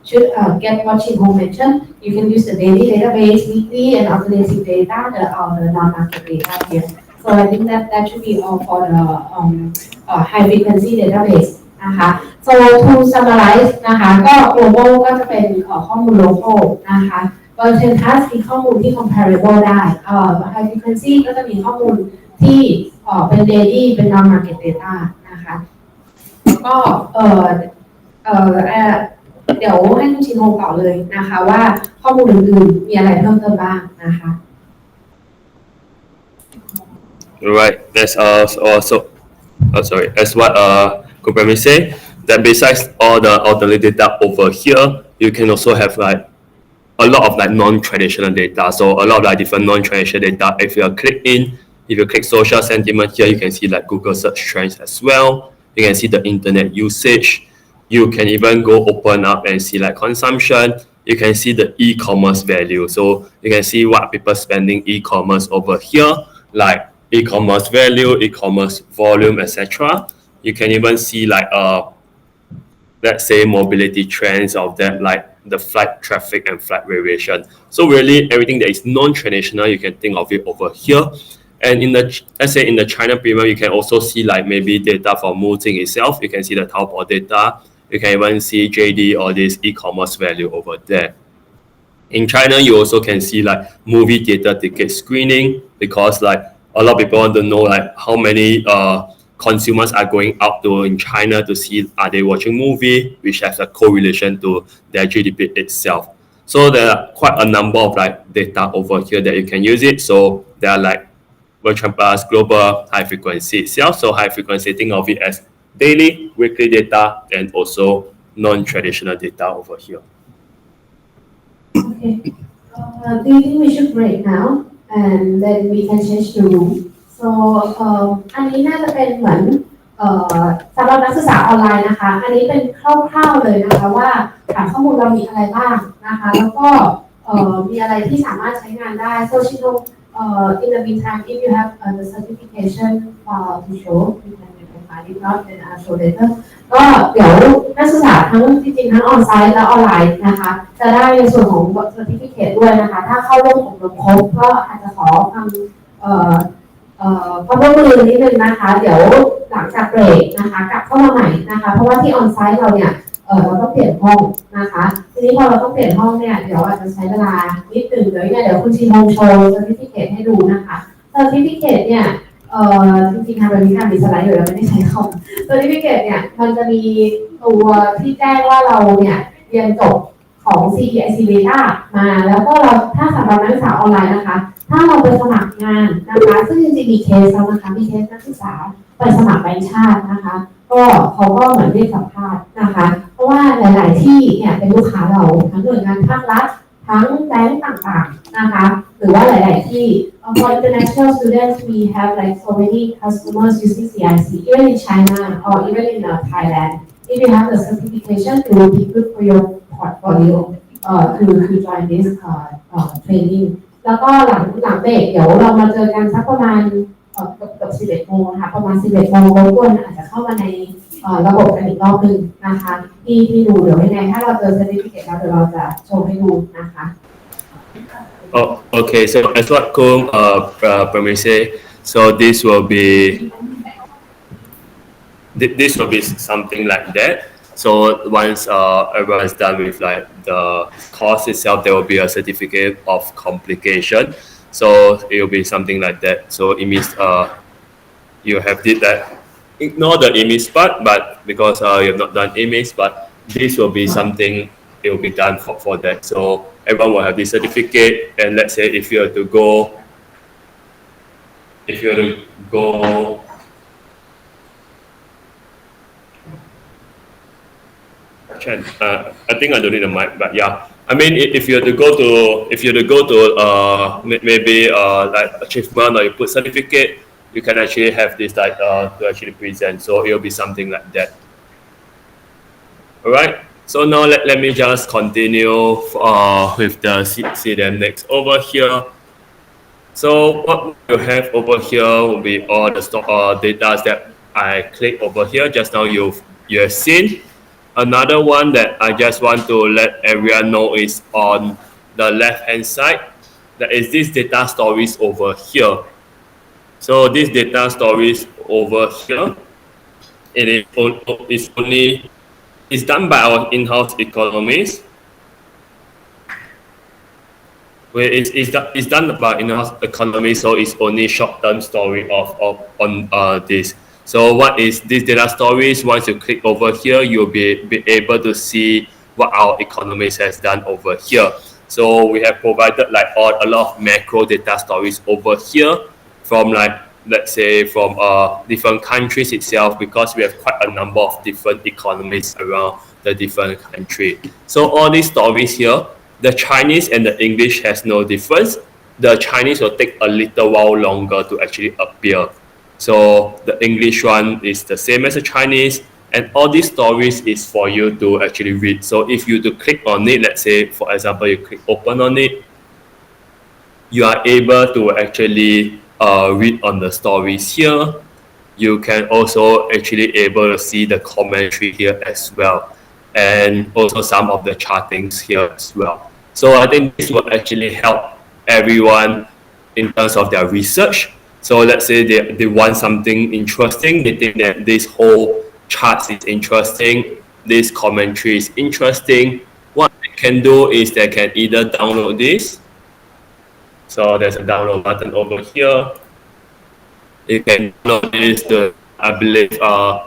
[SPEAKER 3] should get what Chin-Ho mentioned. You can use the daily database, weekly and alternative data, the non-market data here. So I think that should be all for the high frequency database นะคะ so to summarize นะคะก็ global ก็จะเป็นข้อมูล local นะคะ Percentage มีข้อมูลที่ comparable ได้high frequency ก็จะมีข้อมูลที่เป็น daily เป็น non-market data นะคะแล้วก็เดี๋ยวให้คุณชินโฮต่อเลยนะคะว่าข้อมูลอื่นๆมีอะไรเพิ่มเติมบ้างนะคะ
[SPEAKER 4] Right. That's also sorry. That's what Kupremi say. That besides all the alternative data over here, you can also have like a lot of like non-traditional data. So a lot of like different non-traditional data. If you click social sentiment here, you can see like Google search trends as well. You can see the internet usage. You can even go open up and see like consumption. You can see the e-commerce value. So you can see what people spending e-commerce over here, like e-commerce value, e-commerce volume, etc. You can even see like let's say mobility trends of that, like the flight traffic and flight variation. So really everything that is non-traditional, you can think of it over here. And let's say in the China Premium, you can also see like maybe data for Muting itself. You can see the Taobao data. You can even see JD or this e-commerce value over there. In China, you also can see like movie theater ticket screening because like a lot of people want to know like how many consumers are going out to in China to see are they watching movie, which has a correlation to their GDP itself. So there are quite a number of like data over here that you can use it. So there are like virtual plus global high frequency itself. So high frequency, think of it as daily, weekly data, and also non-traditional data over here.
[SPEAKER 3] Okay. Do you think we should break now and then we can change the room? So อันนี้น่าจะเป็นเหมือนสำหรับนักศึกษาออนไลน์นะคะอันนี้เป็นคร่าวๆเลยนะคะว่าฐานข้อมูลเรามีอะไรบ้างนะคะแล้วก็มีอะไรที่สามารถใช้งานได้ So in the meantime if you have the certification to show you can find it not then I'll show later ก็เดี๋ยวนักศึกษาทั้งจริงๆทั้งออนไซต์และออนไลน์นะคะจะได้ในส่วนของ certificate ด้วยนะคะถ้าเข้าร่วมอบรมครบก็อาจจะขอทำความร่วมมือนิดนึงนะคะเดี๋ยวหลังจากเบรกนะคะกลับเข้ามาใหม่นะคะเพราะว่าที่ออนไซต์เราเนี่ยเราต้องเปลี่ยนห้องนะคะทีนี้พอเราต้องเปลี่ยนห้องเนี่ยเดี๋ยวอาจจะใช้เวลานิดนึงเดี๋ยวคุณชินโฮโชว์ certificate ให้ดูนะคะ certificate เนี่ยจริงๆทางบริษัทมีสไลด์อยู่แล้วไม่ได้ใช้คอม certificate เนี่ยมันจะมีตัวที่แจ้งว่าเราเนี่ยเรียนจบของ Ceic Data มาแล้วก็เราถ้าสำหรับนักศึกษาออนไลน์นะคะถ้าเราไปสมัครงานนะคะซึ่งจริงๆมีเคสแล้วนะคะมีเคสนักศึกษาไปสมัครแบงก์ชาตินะคะก็เขาก็เหมือนเรียกสัมภาษณ์นะคะเพราะว่าหลายๆที่เนี่ยเป็นลูกค้าเราทั้งหน่วยงานภาครัฐทั้งแบงก์ต่างๆนะคะหรือว่าหลายๆที่ for international students we have like so many customers using CIC even in China or even in Thailand if you have the certification it will be good for your portfolio to join this training แล้วก็หลังเบรกเดี๋ยวเรามาเจอกันสักประมาณเกือบ11 โมงนะคะประมาณ11 โมงรบกวนอาจจะเข้ามาในระบบกันอีกรอบนึงนะคะที่ดูเดี๋ยวยังไงถ้าเราเจอ certificate แล้วเดี๋ยวเราจะโชว์ให้ดูนะคะ
[SPEAKER 4] Oh, okay. So as what Kum Premi say, so this will be something like that. So once everyone is done with like the course itself, there will be a certificate of completion. So it will be something like that. So it means you have did that. Ignore the image part, but because you have not done image, but this will be something it will be done for that. So everyone will have this certificate. And let's say if you have to go I think I don't need a mic, but yeah. I mean, if you have to go to maybe like achievement or you put certificate, you can actually have this like to actually present. So it will be something like that. All right. So now let me just continue with the CDM next over here. So what you have over here will be all the data that I click over here. Just now you have seen. Another one that I just want to let everyone know is on the left hand side. That is this data stories over here. So this data stories over here, it's done by our in-house economists. It's done by in-house economists, so it's only short-term story on this. So what is this data stories? Once you click over here, you'll be able to see what our economist has done over here. So we have provided like a lot of macro data stories over here from like, let's say from different countries itself, because we have quite a number of different economies around the different country. So all these stories here, the Chinese and the English has no difference. The Chinese will take a little while longer to actually appear. So the English one is the same as the Chinese, and all these stories is for you to actually read. So if you to click on it, let's say for example you click open on it, you are able to actually read on the stories here. You can also actually able to see the commentary here as well, and also some of the chartings here as well. So I think this will actually help everyone in terms of their research. So let's say they want something interesting, they think that this whole chart is interesting, this commentary is interesting. What they can do is they can either download this. So there's a download button over here. You can download this to, I believe,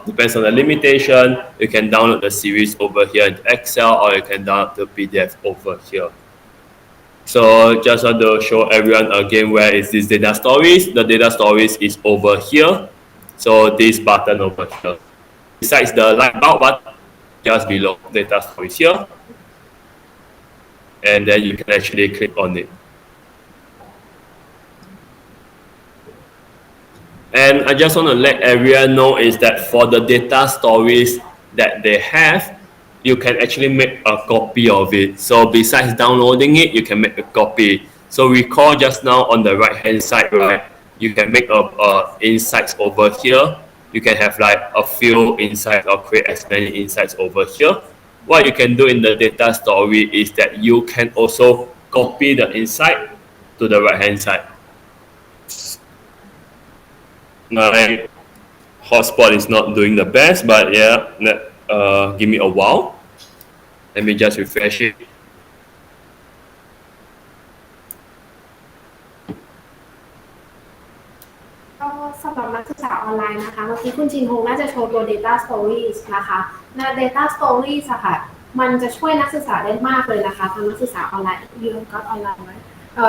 [SPEAKER 4] depends on the limitation. You can download the series over here in Excel, or you can download the PDF over here. So just want to show everyone again, where is this data stories? The data stories is over here. So this button over here. Besides the light bulb button, just below data stories here. And then you can actually click on it. And I just want to let everyone know is that for the data stories that they have, you can actually make a copy of it. So besides downloading it, you can make a copy. So recall just now on the right hand side, right? You can make insights over here. You can have like a few insights or create as many insights over here. What you can do in the data story is that you can also copy the insight to the right hand side. My hotspot is not doing the best, but yeah, give me a while. Let me just refresh it.
[SPEAKER 2] ก็สำหรับนักศึกษาออนไลน์นะคะเมื่อกี้คุณจินฮงน่าจะโชว์ตัว Data Stories นะคะใน Data Stories อะค่ะมันจะช่วยนักศึกษาได้มากเลยนะคะทั้งนักศึกษาออนไลน์ยืนก็ออนไลน์ไว้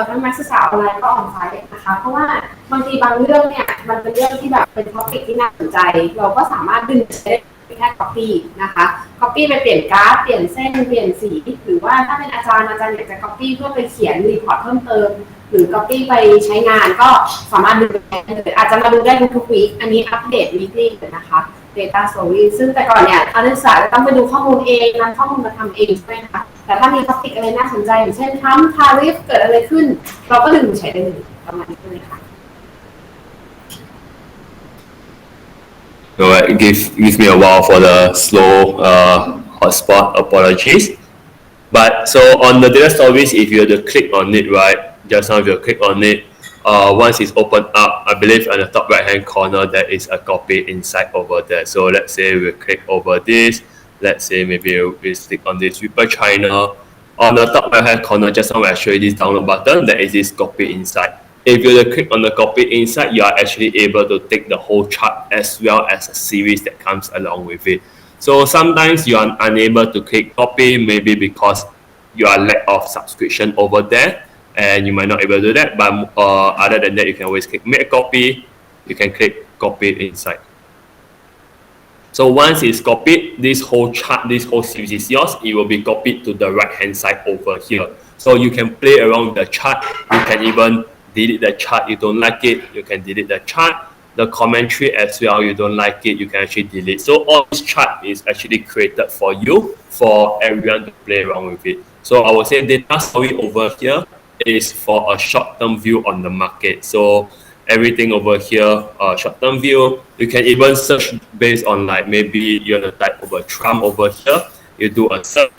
[SPEAKER 2] ทั้งนักศึกษาออนไลน์ก็ออนไลน์นะคะเพราะว่าบางทีบางเรื่องเนี่ยมันเป็นเรื่องที่แบบเป็นท็อปิกที่น่าสนใจเราก็สามารถดึงใช้ได้แค่ copy นะคะ copy ไปเปลี่ยนกราฟเปลี่ยนเส้นเปลี่ยนสีหรือว่าถ้าเป็นอาจารย์อยากจะ copy เพื่อไปเขียนรีพอร์ตเพิ่มเติมหรือ copy ไปใช้งานก็สามารถดูได้เลยอาจจะมาดูได้ทุกวีคอันนี้อัปเดต weekly เลยนะคะ data story ซึ่งแต่ก่อนเนี่ยนักศึกษาจะต้องไปดูข้อมูลเองนำข้อมูลมาทำเองใช่ไหมคะแต่ถ้ามีท็อปิกอะไรน่าสนใจอย่างเช่นทำทาริฟเกิดอะไรขึ้นเราก็ดึงมาใช้ได้เลยประมาณนี้เลยค่ะ
[SPEAKER 4] So it gives me a while for the slow hotspot. Apologies. But so on the data stories, if you have to click on it, right? Just now, if you click on it, once it's opened up, I believe on the top right hand corner there is a copy inside over there. So let's say we click over this. Let's say maybe we click on this Ripple China. On the top right hand corner, just now I show you this download button. There is this copy inside. If you click on the copy inside, you are actually able to take the whole chart as well as a series that comes along with it. So sometimes you are unable to click copy, maybe because you are lack of subscription over there, and you might not able to do that. But other than that, you can always click make a copy. You can click copy inside. So once it's copied, this whole chart, this whole series is yours. It will be copied to the right hand side over here. So you can play around the chart. You can even delete the chart. You don't like it, you can delete the chart. The commentary as well, you don't like it, you can actually delete. So all this chart is actually created for you, for everyone to play around with it. So I would say data story over here is for a short-term view on the market. So everything over here, short-term view. You can even search based on like maybe you want to type over Trump over here. You do a search,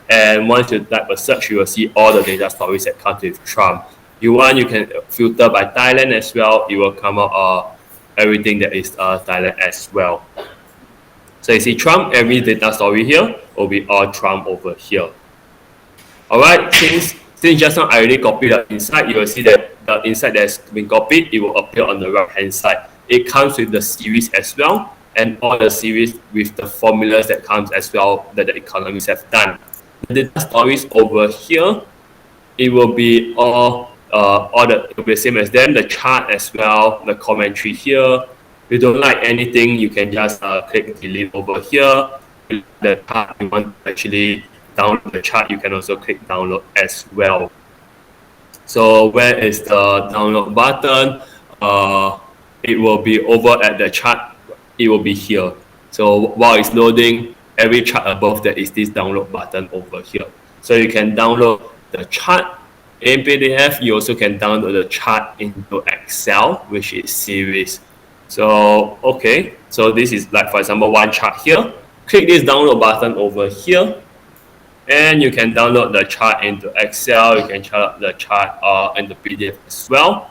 [SPEAKER 4] and once you type a search, you will see all the data stories that come with Trump. You can filter by Thailand as well. It will come out everything that is Thailand as well. So you see Trump, every data story here will be all Trump over here. Alright, since just now I already copied the inside, you will see that the inside that's been copied, it will appear on the right hand side. It comes with the series as well, and all the series with the formulas that comes as well that the economists have done. The data stories over here, it will be all it will be the same as them, the chart as well, the commentary here. If you don't like anything, you can just click delete over here. The chart you want to actually download the chart, you can also click download as well. So where is the download button? It will be over at the chart. It will be here. So while it's loading, every chart above that is this download button over here. So you can download the chart in PDF. You also can download the chart into Excel, which is series. So okay, so this is like, for example, one chart here. Click this download button over here, and you can download the chart into Excel. You can download the chart into PDF as well.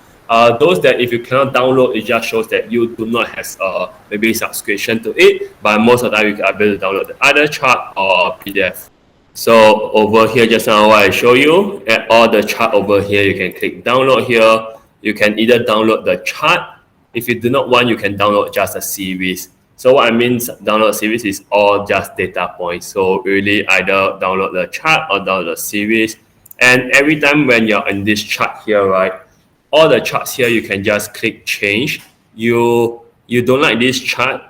[SPEAKER 4] Those that if you cannot download, it just shows that you do not have maybe subscription to it, but most of the time you can be able to download the other chart or PDF. So over here, just now I show you, at all the chart over here, you can click download here. You can either download the chart. If you do not want, you can download just a series. So what I mean download series is all just data points. So really either download the chart or download the series. And every time when you're in this chart here, right, all the charts here, you can just click change. You don't like this chart,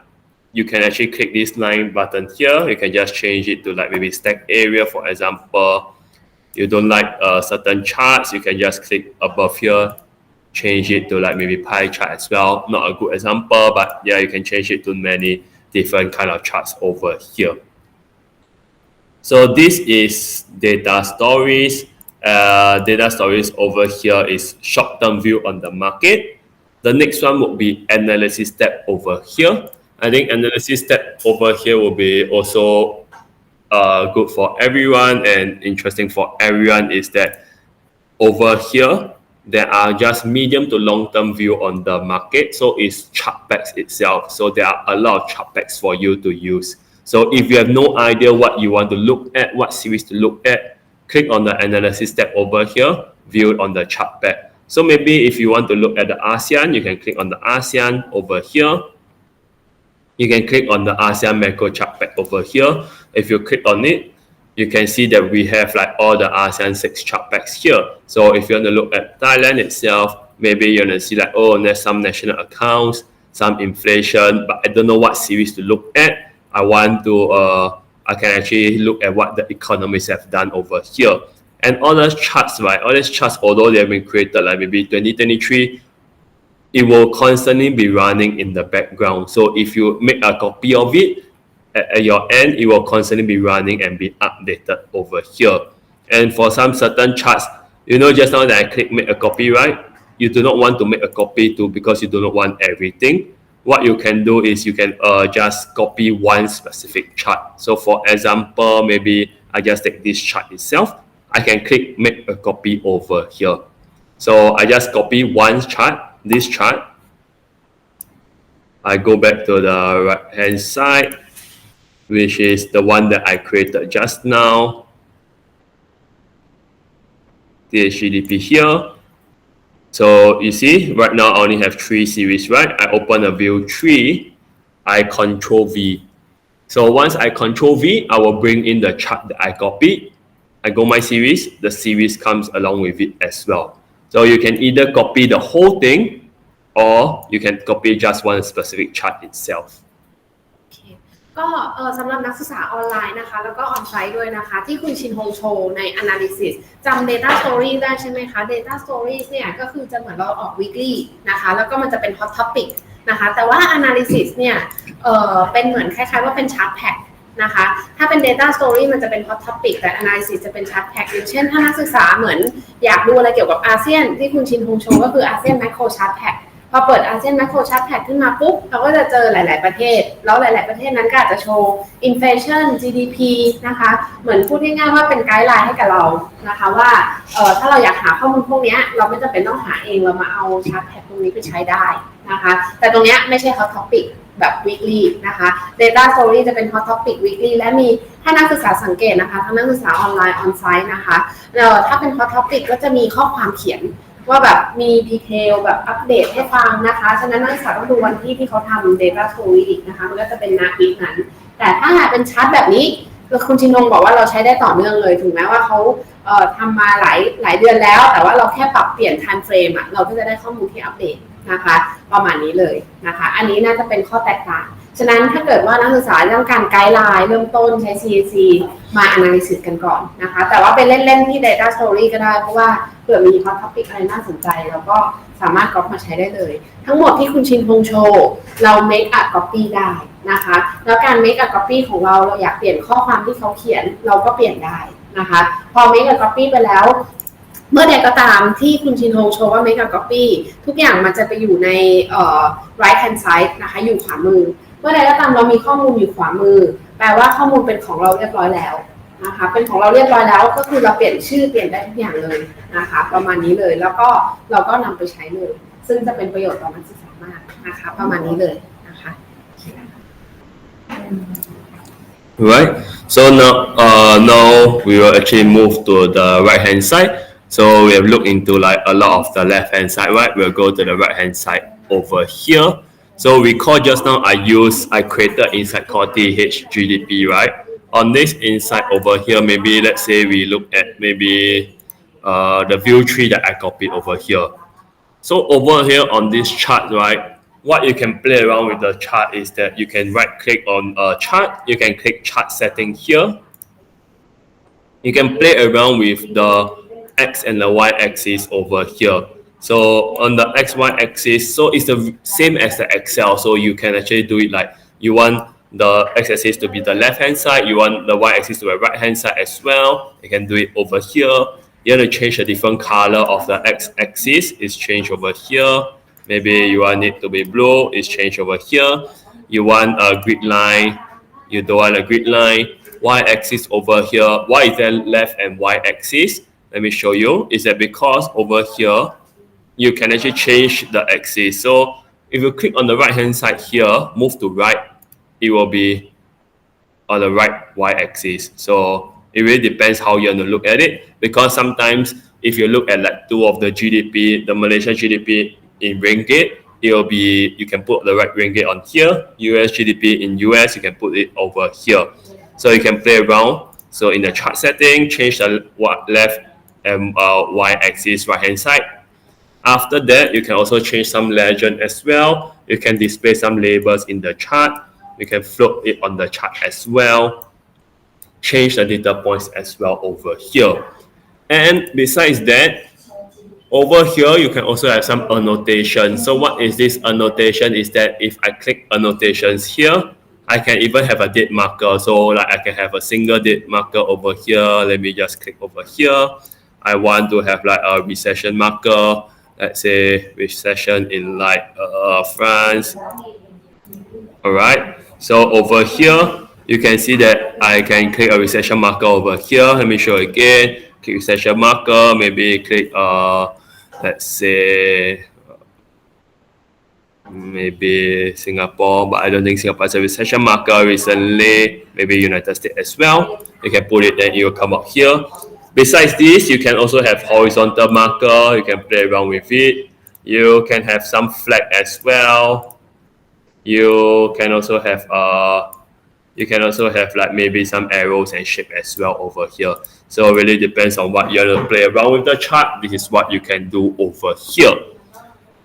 [SPEAKER 4] you can actually click this line button here. You can just change it to like maybe stack area, for example. You don't like certain charts, you can just click above here, change it to like maybe pie chart as well. Not a good example, but yeah, you can change it to many different kind of charts over here. So this is data stories. Data stories over here is short-term view on the market. The next one would be analysis step over here. I think analysis step over here will be also good for everyone and interesting for everyone is that over here, there are just medium to long-term view on the market. So it's chart packs itself. So there are a lot of chart packs for you to use. So if you have no idea what you want to look at, what series to look at, click on the analysis step over here, view on the chart pack. So maybe if you want to look at the ASEAN, you can click on the ASEAN over here. You can click on the ASEAN macro chart pack over here. If you click on it, you can see that we have like all the ASEAN 6 chart packs here. So if you want to look at Thailand itself, maybe you're going to see like, oh, there's some national accounts, some inflation, but I don't know what series to look at. I can actually look at what the economists have done over here. And all those charts, right? All these charts, although they have been created like maybe 2023, it will constantly be running in the background. So if you make a copy of it, at your end, it will constantly be running and be updated over here. And for some certain charts, you know, just now that I click make a copy, right? You do not want to make a copy too because you do not want everything. What you can do is you can just copy one specific chart. So for example, maybe I just take this chart itself. I can click make a copy over here. So I just copy one chart, this chart. I go back to the right hand side, which is the one that I created just now. THGDP here. So you see, right now I only have 3 series, right? I open a view 3, I Control V. So once I Control V, I will bring in the chart that I copied. I go my series, the series comes along with it as well. So you can either copy the whole thing or you can copy just one specific chart itself.
[SPEAKER 2] Okay. ก็สำหรับนักศึกษาออนไลน์นะคะแล้วก็ออนไซต์ด้วยนะคะที่คุณชินฮงโชว์ใน analysis จำ data stories ได้ใช่ไหมคะ data stories เนี่ยก็คือจะเหมือนเราออก weekly นะคะแล้วก็มันจะเป็น hot topic นะคะแต่ว่า analysis เนี่ยเป็นเหมือนคล้ายๆว่าเป็น chart pack นะคะถ้าเป็น data story มันจะเป็น hot topic แต่ analysis จะเป็น chart pack อย่างเช่นถ้านักศึกษาเหมือนอยากดูอะไรเกี่ยวกับอาเซียนที่คุณชินฮงโชว์ก็คืออาเซียน macro chart packพอเปิดอาเซียนแมคโครชาร์ตแพทขึ้นมาปุ๊บเราก็จะเจอหลายๆประเทศแล้วหลายๆประเทศนั้นก็อาจจะโชว์ inflation GDP นะคะเหมือนพูดง่ายๆว่าเป็นไกด์ไลน์ให้กับเรานะคะว่าถ้าเราอยากหาข้อมูลพวกนี้เราไม่จำเป็นต้องหาเองเรามาเอาชาร์ตแพทตรงนี้ไปใช้ได้นะคะแต่ตรงนี้ไม่ใช่ hot topic แบบ weekly นะคะ data story จะเป็น hot topic weekly และมีถ้านักศึกษาสังเกตนะคะทั้งนักศึกษาออนไลน์ออนไซต์นะคะถ้าเป็น hot topic ก็จะมีข้อความเขียนว่าแบบมีดีเทลแบบอัปเดตให้ฟังนะคะฉะนั้นนักศึกษาต้องดูวันที่เขาทำ data story อีกนะคะมันก็จะเป็นนาทีนั้นแต่ถ้าเป็นชาร์ตแบบนี้คุณชินงบอกว่าเราใช้ได้ต่อเนื่องเลยถึงแม้ว่าเขาทำมาหลายเดือนแล้วแต่ว่าเราแค่ปรับเปลี่ยน time frame เราก็จะได้ข้อมูลที่อัปเดตนะคะประมาณนี้เลยนะคะอันนี้น่าจะเป็นข้อแตกต่างฉะนั้นถ้าเกิดว่านักศึกษาต้องการไกด์ไลน์เริ่มต้นใช้ CAC มา analysis กันก่อนนะคะแต่ว่าไปเล่นๆที่ data story ก็ได้เพราะว่าเผื่อมี hot topic อะไรน่าสนใจเราก็สามารถก๊อปมาใช้ได้เลยทั้งหมดที่คุณชินพงษ์โชว์เรา make a copy ได้นะคะแล้วการ make a copy ของเราอยากเปลี่ยนข้อความที่เขาเขียนเราก็เปลี่ยนได้นะคะพอ make a copy ไปแล้วเมื่อใดก็ตามที่คุณชินฮงโชว์ว่า make a copy ทุกอย่างมันจะไปอยู่ในright hand side นะคะอยู่ขวามือเมื่อใดก็ตามเรามีข้อมูลอยู่ขวามือแปลว่าข้อมูลเป็นของเราเรียบร้อยแล้วนะคะเป็นของเราเรียบร้อยแล้วก็คือเราเปลี่ยนชื่อเปลี่ยนได้ทุกอย่างเลยนะคะประมาณนี้เลยแล้วก็เราก็นำไปใช้เลยซึ่งจะเป็นประโยชน์ต่อนักศึกษามากนะคะประมาณนี้เลยนะคะ
[SPEAKER 4] Right. So now we will actually move to the right hand side. So we have looked into like a lot of the left hand side, right? We'll go to the right hand side over here. So recall just now I created insight called THGDP, right? On this insight over here, maybe let's say we look at maybe the view tree that I copied over here. So over here on this chart, right? What you can play around with the chart is that you can right click on a chart. You can click chart setting here. You can play around with the X and the Y axis over here. So on the XY axis, so it's the same as the Excel. So you can actually do it like you want the X axis to be the left hand side. You want the Y axis to be the right hand side as well. You can do it over here. You want to change the different color of the X axis. It's changed over here. Maybe you want it to be blue, it's changed over here. You want a grid line, you don't want a grid line. Y-axis over here, why is there left and Y-axis? Let me show you. Is that because over here, you can actually change the axis. So if you click on the right hand side here, move to right, it will be on the right Y-axis. So it really depends how you want to look at it. Because sometimes if you look at like two of the GDP, the Malaysian GDP, in ringgit, it will be, you can put the right ringgit on here. US GDP in US, you can put it over here. So you can play around. So in the chart setting, change the left and Y axis right hand side. After that, you can also change some legend as well. You can display some labels in the chart. You can float it on the chart as well. Change the data points as well over here. And besides that, over here, you can also have some annotation. So what is this annotation? Is that if I click annotations here, I can even have a date marker. So like I can have a single date marker over here. Let me just click over here. I want to have like a recession marker. Let's say recession in like France. All right. So over here, you can see that I can click a recession marker over here. Let me show again. Click recession marker. Maybe click let's say maybe Singapore, but I don't think Singapore is a recession marker recently. Maybe United States as well. You can put it, then it will come up here. Besides this, you can also have horizontal marker. You can play around with it. You can have some flag as well. You can also have like maybe some arrows and shape as well over here. So it really depends on what you want to play around with the chart. This is what you can do over here.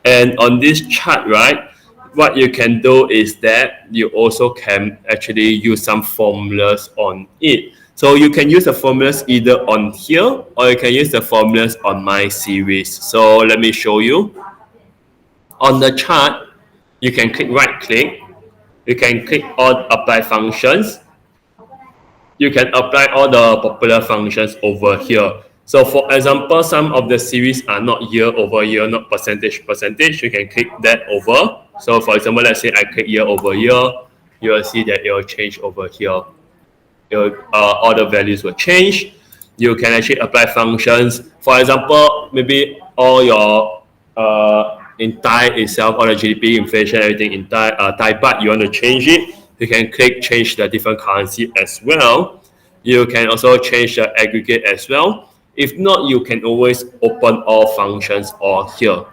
[SPEAKER 4] And on this chart, right, what you can do is that you also can actually use some formulas on it. So you can use the formulas either on here or you can use the formulas on my series. So let me show you. On the chart, you can right click. You can click on apply functions. You can apply all the popular functions over here. So for example, some of the series are not year over year, not percentage. You can click that over. So for example, let's say I click year over year, you will see that it will change over here. All the values will change. You can actually apply functions. For example, maybe all your in Thai itself, all the GDP, inflation, everything in Thai baht, you want to change it, you can click change the different currency as well. You can also change the aggregate as well. If not, you can always open all functions all here.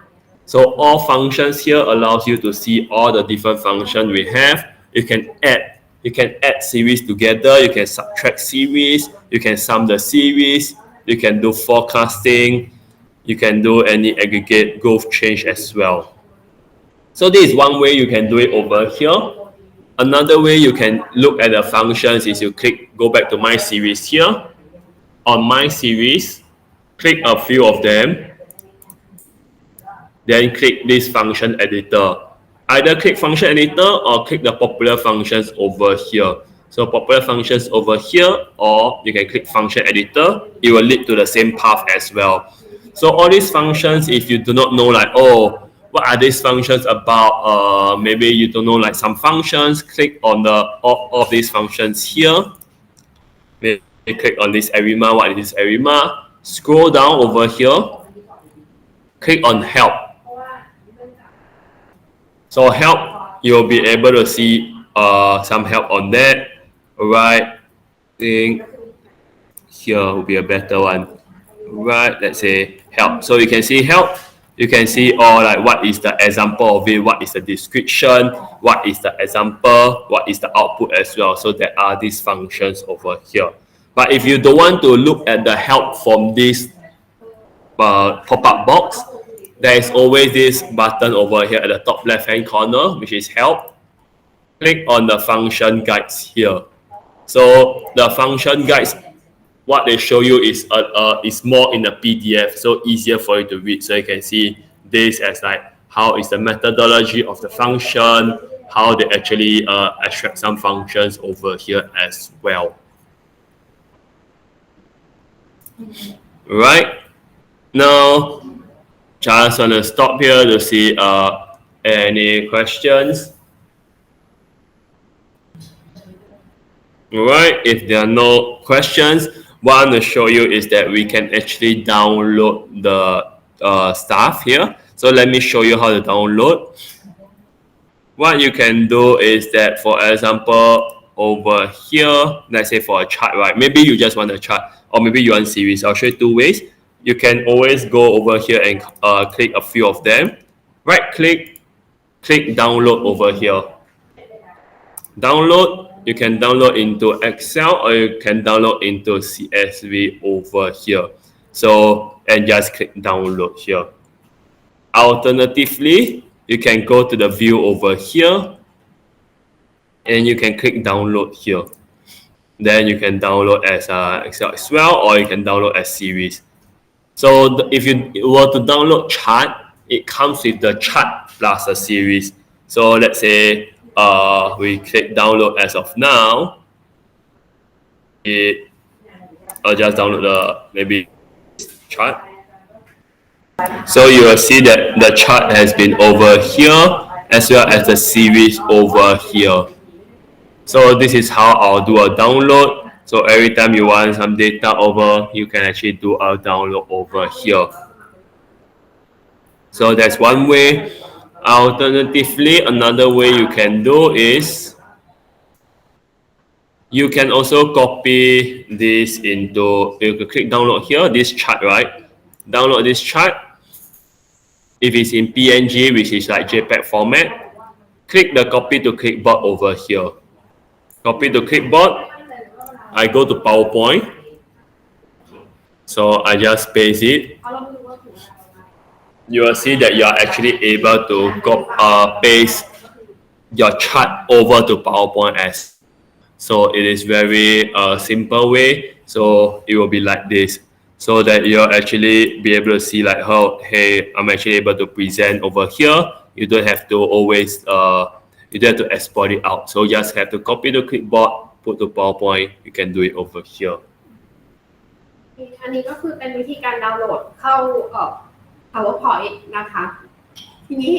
[SPEAKER 4] So all functions here allows you to see all the different functions we have. You can add series together, you can subtract series, you can sum the series, you can do forecasting, you can do any aggregate growth change as well. So this is one way you can do it over here. Another way you can look at the functions is you go back to my series here. On my series, click a few of them, then click this function editor. Either click function editor or click the popular functions over here. So popular functions over here, or you can click function editor. It will lead to the same path as well. So all these functions, if you do not know like, oh, what are these functions about? Maybe you don't know like some functions, click on all of these functions here. Maybe click on this arima, what is this arima? Scroll down over here, click on help. So help, you'll be able to see some help on that. Right, I think here will be a better one. Right, let's say help. So you can see help. You can see all like what is the example of it, what is the description, what is the example, what is the output as well. So there are these functions over here. But if you don't want to look at the help from this pop-up box, there is always this button over here at the top left hand corner, which is help. Click on the function guides here. So the function guides, what they show you is more in a PDF, so easier for you to read. So you can see this as like how is the methodology of the function, how they actually extract some functions over here as well. Right, now just want to stop here to see any questions. Right, if there are no questions, what I'm going to show you is that we can actually download the stuff here. So let me show you how to download. What you can do is that, for example, over here, let's say for a chart, right? Maybe you just want a chart, or maybe you want series. I'll show you two ways. You can always go over here and click a few of them. Right click, click download over here. Download. You can download into Excel or you can download into CSV over here. So, and just click download here. Alternatively, you can go to the view over here and you can click download here. Then you can download as Excel as well, or you can download as series. So if you were to download chart, it comes with the chart plus a series. So let's say we click download as of now. I'll just download the maybe chart. So you will see that the chart has been over here as well as the series over here. So this is how I'll do a download. So every time you want some data over, you can actually do a download over here. So that's one way. Alternatively, another way you can do is you can also copy this into, you can click download here, this chart, right? Download this chart. If it's in PNG, which is like JPEG format, click the copy to clipboard over here. Copy to clipboard. I go to PowerPoint. So I just paste it. You will see that you are actually able to paste your chart over to PowerPoint as. So it is very simple way. So it will be like this, so that you'll actually be able to see like how, hey, I'm actually able to present over here. You don't have to always you don't have to export it out. So you just have to copy the clipboard, put to PowerPoint. You can do it over here.
[SPEAKER 2] อันนี้ก็คือเป็นวิธีการดาวน์โหลดเข้าPowerPoint นะคะทีนี้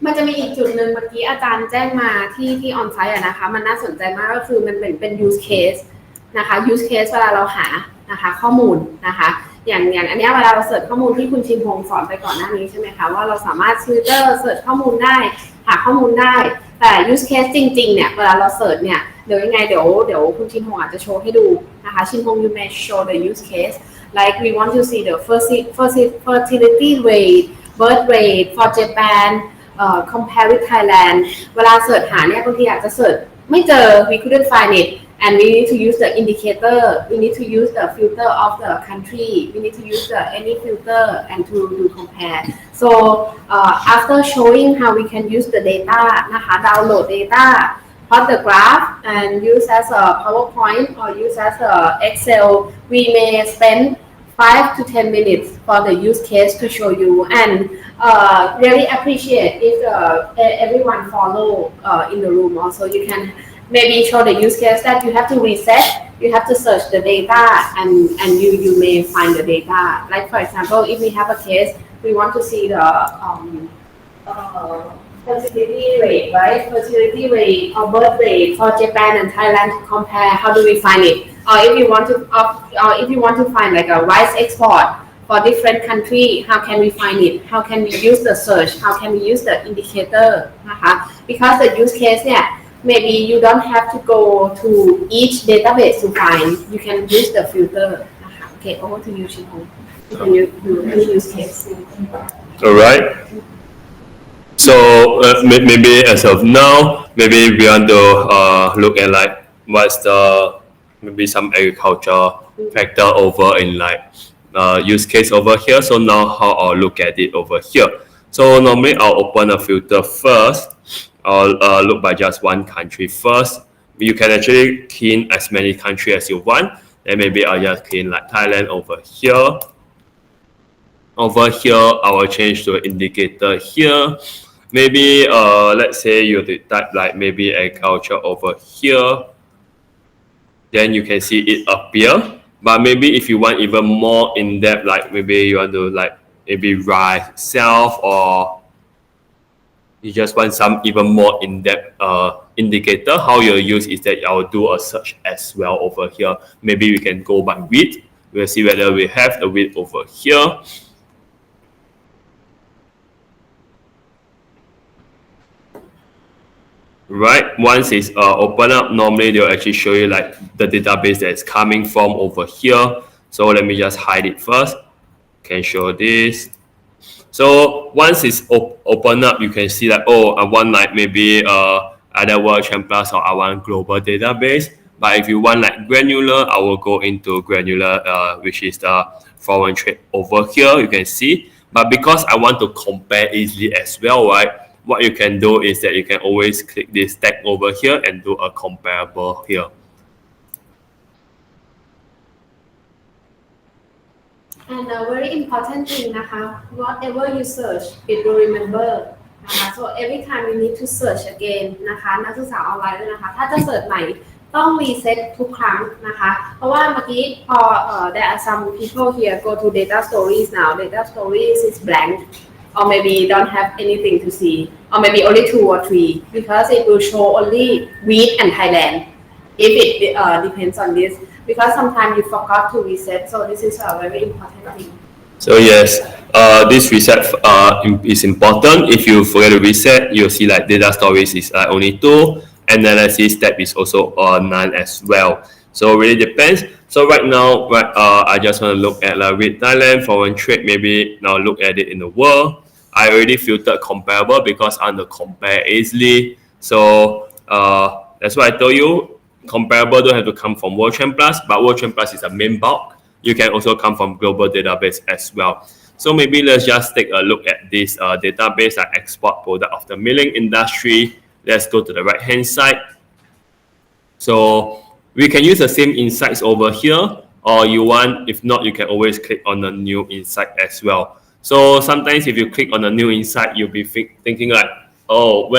[SPEAKER 2] มันจะมีอีกจุดหนึ่งเมื่อกี้อาจารย์แจ้งมาที่ออนไซต์นะคะมันน่าสนใจมากก็คือมันเป็น use case นะคะ use case เวลาเราหานะคะข้อมูลนะคะอย่างอันนี้เวลาเราเสิร์ชข้อมูลที่คุณชินพงศ์สอนไปก่อนหน้านี้ใช่ไหมคะว่าเราสามารถเสิร์ชข้อมูลได้หาข้อมูลได้แต่ use case จริงๆเนี่ยเวลาเราเสิร์ชเนี่ยเดี๋ยวยังไงเดี๋ยวคุณชินพงศ์อาจจะโชว์ให้ดูนะคะชินพงศ์ you may show the use case like we want to see the fertility rate birth rate for Japan compare with Thailand เวลาเสิร์ชหาเนี่ยบางทีอาจจะเสิร์ชไม่เจอ we couldn't find it and we need to use the indicator we need to use the filter of the country we need to use the any filter and to do compare so after showing how we can use the data นะคะ download data plot the graph and use as a PowerPoint or use as a Excel we may spend 5 to 10 minutes for the use case to show you and really appreciate if everyone follow in the room also you can maybe show the use case that you have to reset you have to search the data and you may find the data like for example if we have a case we want to see the fertility rate right fertility rate or birth rate for Japan and Thailand to compare how do we find it or if you want to find like a rice export for different country how can we find it how can we use the search how can we use the indicator นะคะ because the use case เนี่ย maybe you don't have to go to each database to find you can use the filter นะคะ okay over to you ชินพงศ์ can you do any use case
[SPEAKER 4] all right so maybe as of now maybe we want to look at like what's the maybe some agriculture factor over in like use case over here so now how I'll look at it over here so normally I'll open a filter first I'll look by just one country first you can actually key in as many countries as you want then maybe I'll just key in like Thailand over here I will change to indicator here maybe let's say you type like maybe agriculture over here then you can see it appear but maybe if you want even more in depth like maybe you want to like maybe rice itself or you just want some even more in depth indicator how you'll use is that I'll do a search as well over here maybe we can go by width we'll see whether we have the width over here right once it's open up normally they'll actually show you like the database that it's coming from over here so let me just hide it first can show this so once it's open up you can see that oh I want like maybe either World Champions or I want global database but if you want like granular I will go into granular which is the foreign trade over here you can see but because I want to compare easily as well right what you can do is that you can always click this tag over here and do a comparable here.
[SPEAKER 2] And a very important thing นะคะ whatever you search it will remember นะคะ so every time you need to search again นะคะนักศึกษาออนไลน์ด้วยนะคะถ้าจะเสิร์ชใหม่ต้อง reset ทุกครั้งนะคะเพราะว่าเมื่อกี้พอthere are some people here go to data stories now data stories is blank or maybe don't have anything to see or maybe only 2 or 3 because it will show only wheat and Thailand if it depends on this because sometimes you forgot to reset so this is a very important thing
[SPEAKER 4] so yes this reset is important if you forget to reset you'll see like data stories is only 2 analysis step is also none as well so it really depends so right now I just want to look at like with Thailand foreign trade maybe now look at it in the world I already filtered comparable because I want to compare easily so that's why I told you comparable don't have to come from World Champ Plus but World Champ Plus is a main bulk you can also come from global database as well So maybe let's just take a look at this database like export product of the milling industry. Let's go to the right hand side. So we can use the same insights over here, or if not, you can always click on the new insight as well. So sometimes if you click on a new insight, you'll be thinking like, oh,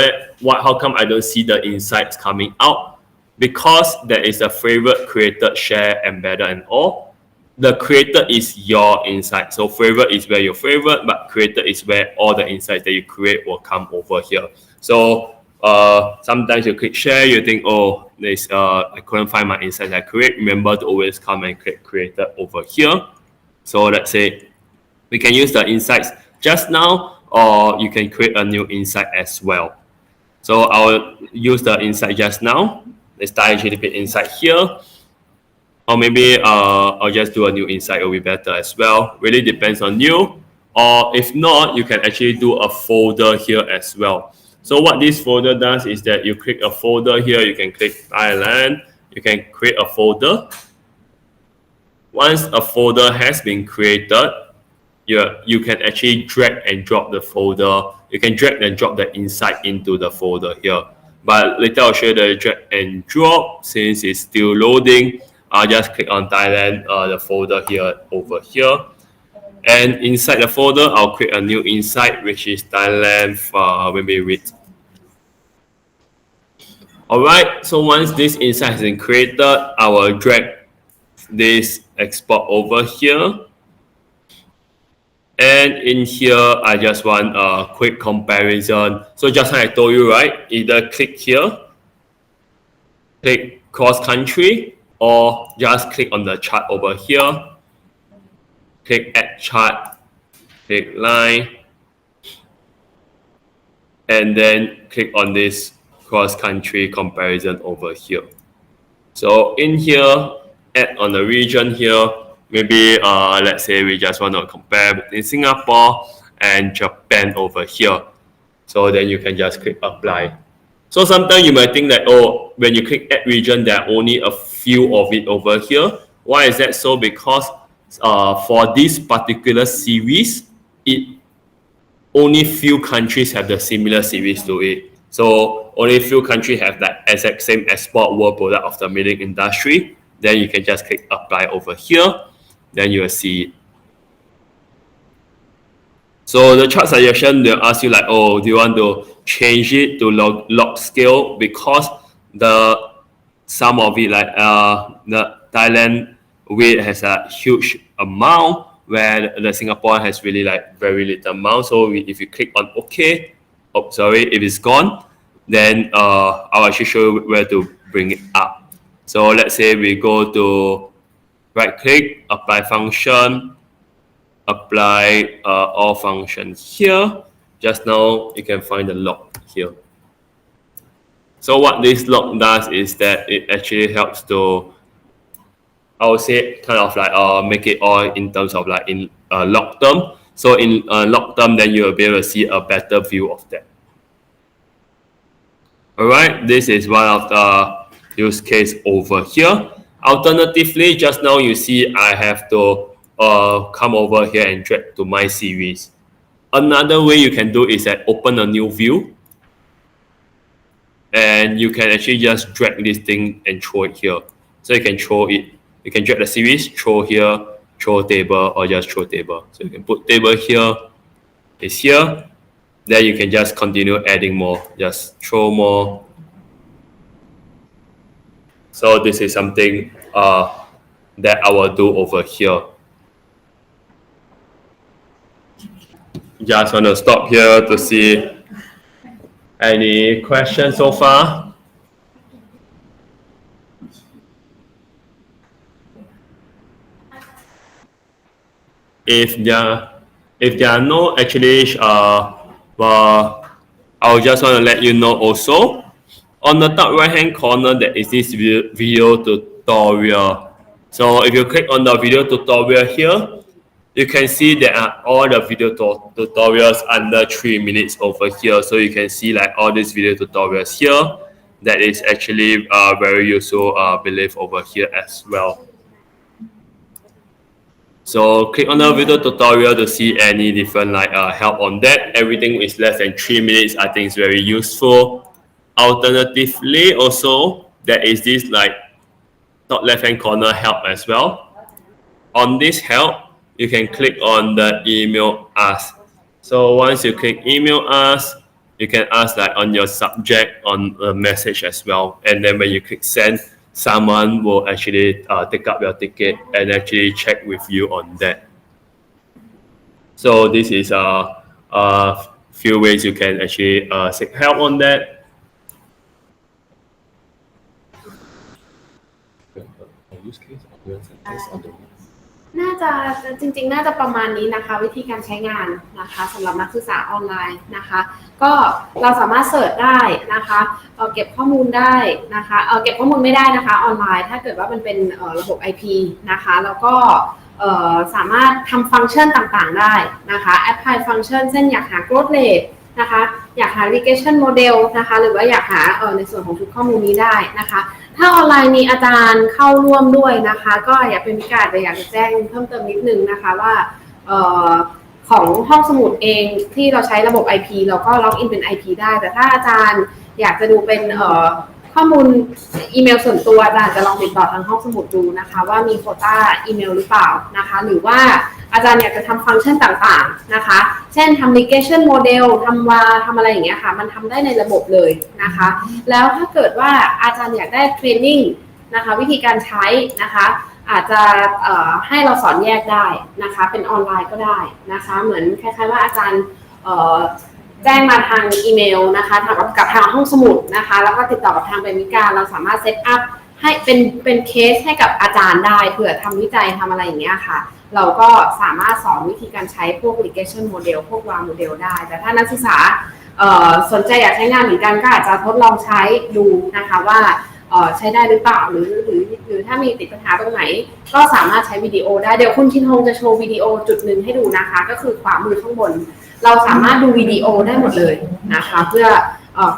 [SPEAKER 4] how come I don't see the insights coming out? Because there is a favorite, created, share, embedded, and all. The created is your insight. So favorite is where your favorite, but created is where all the insights that you create will come over here. So sometimes you click share, you think, oh, I couldn't find my insights I create. Remember to always come and click created over here. So let's say we can use the insights just now, or you can create a new insight as well. So I'll use the insight just now. Let's type GDP insight here. Or maybe I'll just do a new insight, it'll be better as well. Really depends on you. Or if not, you can actually do a folder here as well. So what this folder does is that you click a folder here, you can click Thailand, you can create a folder. Once a folder has been created, you can actually drag and drop the folder. You can drag and drop the insight into the folder here. But later I'll show you the drag and drop. Since it's still loading, I'll just click on Thailand, the folder here over here. And inside the folder, I'll create a new insight, which is Thailand maybe read. Alright, so once this insight has been created, I will drag this export over here. And in here, I just want a quick comparison. So just like I told you, right? Either click here, click cross country, or just click on the chart over here. Click add chart, click line, and then click on this cross country comparison over here. So in here, add on the region here. Maybe let's say we just want to compare between Singapore and Japan over here. So then you can just click apply. So sometimes you might think that, oh, when you click add region, there are only a few of it over here. Why is that so? Because for this particular series, only few countries have the similar series to it. So only few countries have that exact same export world product of the milling industry. Then you can just click apply over here. Then you will see it. So the chart suggestion, they'll ask you like, oh, do you want to change it to log scale? Because some of it, like the Thailand weight has a huge amount, where the Singapore has really like very little amount. So if you click on OK, if it's gone, then I'll actually show you where to bring it up. So let's say we go to right click, apply function, apply all functions here. Just now you can find the log here. So what this log does is that it actually helps to, I would say, kind of like make it all in terms of like in log term. So in log term, then you will be able to see a better view of that. Alright, this is one of the use case over here. Alternatively, just now you see I have to come over here and drag to my series. Another way you can do is that open a new view, and you can actually just drag this thing and throw it here. So you can throw it. You can drag the series, throw here, throw table, or just throw table. So you can put table here, it's here. Then you can just continue adding more, just throw more. So this is something that I will do over here. Just want to stop here to see any questions so far. If there are no, actually, well, I'll just want to let you know also. On the top right hand corner, there is this video tutorial. So if you click on the video tutorial here, you can see there are all the video tutorials under 3 minutes over here. So you can see like all these video tutorials here. That is actually very useful, I believe, over here as well. So click on the video tutorial to see any different help on that. Everything is less than 3 minutes. I think it's very useful. Alternatively, also there is this top left hand corner help as well. On this help, you can click on the email us. So once you click email us, you can ask on your subject on a message as well. And then when you click send, someone will actually take up your ticket and actually check with you on that. So this is a few ways you can actually seek help on that.
[SPEAKER 2] น่าจะจริงๆน่าจะประมาณนี้นะคะวิธีการใช้งานนะคะสำหรับนักศึกษาออนไลน์นะคะก็เราสามารถเสิร์ชได้นะคะเก็บข้อมูลได้นะคะเก็บข้อมูลไม่ได้นะคะออนไลน์ถ้าเกิดว่ามันเป็นระบบ IP นะคะแล้วก็สามารถทำฟังก์ชันต่างๆได้นะคะแอปพลายฟังก์ชันเช่นอยากหา growth rate นะคะอยากหา regression model นะคะหรือว่าอยากหาในส่วนของชุดข้อมูลนี้ได้นะคะถ้าออนไลน์มีอาจารย์เข้าร่วมด้วยนะคะก็อยากเป็นพิการแต่อยากจะแจ้งเพิ่มเติมนิดนึงนะคะว่าของห้องสมุดเองที่เราใช้ระบบ IP เราก็ล็อกอินเป็น IP ได้แต่ถ้าอาจารย์อยากจะดูเป็นข้อมูลอีเมลส่วนตัวอาจารย์จะลองติดต่อทางห้องสมุดดูนะคะว่ามีโควต้าอีเมลหรือเปล่านะคะหรือว่าอาจารย์อยากจะทำฟังก์ชันต่างๆนะคะเช่นทำ regression model ทำอะไรอย่างเงี้ยค่ะมันทำได้ในระบบเลยนะคะแล้วถ้าเกิดว่าอาจารย์อยากได้เทรนนิ่งนะคะวิธีการใช้นะคะอาจจะให้เราสอนแยกได้นะคะเป็นออนไลน์ก็ได้นะคะเหมือนคล้ายๆว่าอาจารย์แจ้งมาทางอีเมลนะคะกับทางห้องสมุดนะคะแล้วก็ติดต่อกับทางเปรมิกาเราสามารถเซตอัพให้เป็นเคสให้กับอาจารย์ได้เผื่อทำวิจัยทำอะไรอย่างเงี้ยค่ะเราก็สามารถสอนวิธีการใช้พวก regression model พวก WAR model ได้แต่ถ้านักศึกษาสนใจอยากใช้งานเหมือนกันก็อาจจะทดลองใช้ดูนะคะว่าใช้ได้หรือเปล่าหรือถ้ามีติดปัญหาตรงไหนก็สามารถใช้วิดีโอได้เดี๋ยวคุณชินฮงจะโชว์วิดีโอจุดหนึ่งให้ดูนะคะก็คือขวามือข้างบนเราสามารถดูวิดีโอได้หมดเลยนะคะเพื่อ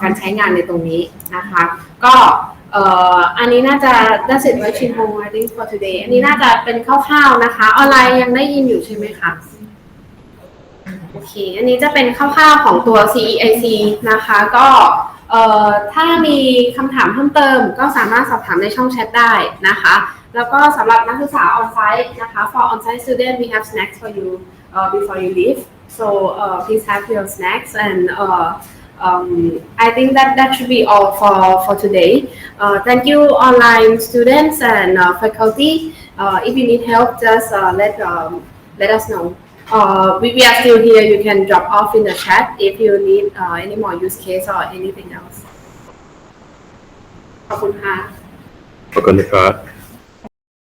[SPEAKER 2] การใช้งานในตรงนี้นะคะก็อันนี้น่าจะ That's it right ชินฮง I think for today อันนี้น่าจะเป็นคร่าวๆนะคะออนไลน์ยังได้ยินอยู่ใช่ไหมคะโอเคอันนี้จะเป็นคร่าวๆของตัว CEIC นะคะก็ถ้ามีคำถามเพิ่มเติมก็สามารถสอบถามในช่องแชทได้นะคะแล้วก็สำหรับนักศึกษาออนไซต์นะคะ for on-site student we have snacks for you before you leave so please have your snacks and I think that should be all for today. Thank you online students and faculty. If you need help, just let us know. We are still here. You can drop off in the chat if you need any more use case or anything else. ขอบคุณค่ะ
[SPEAKER 4] ขอบคุณครับ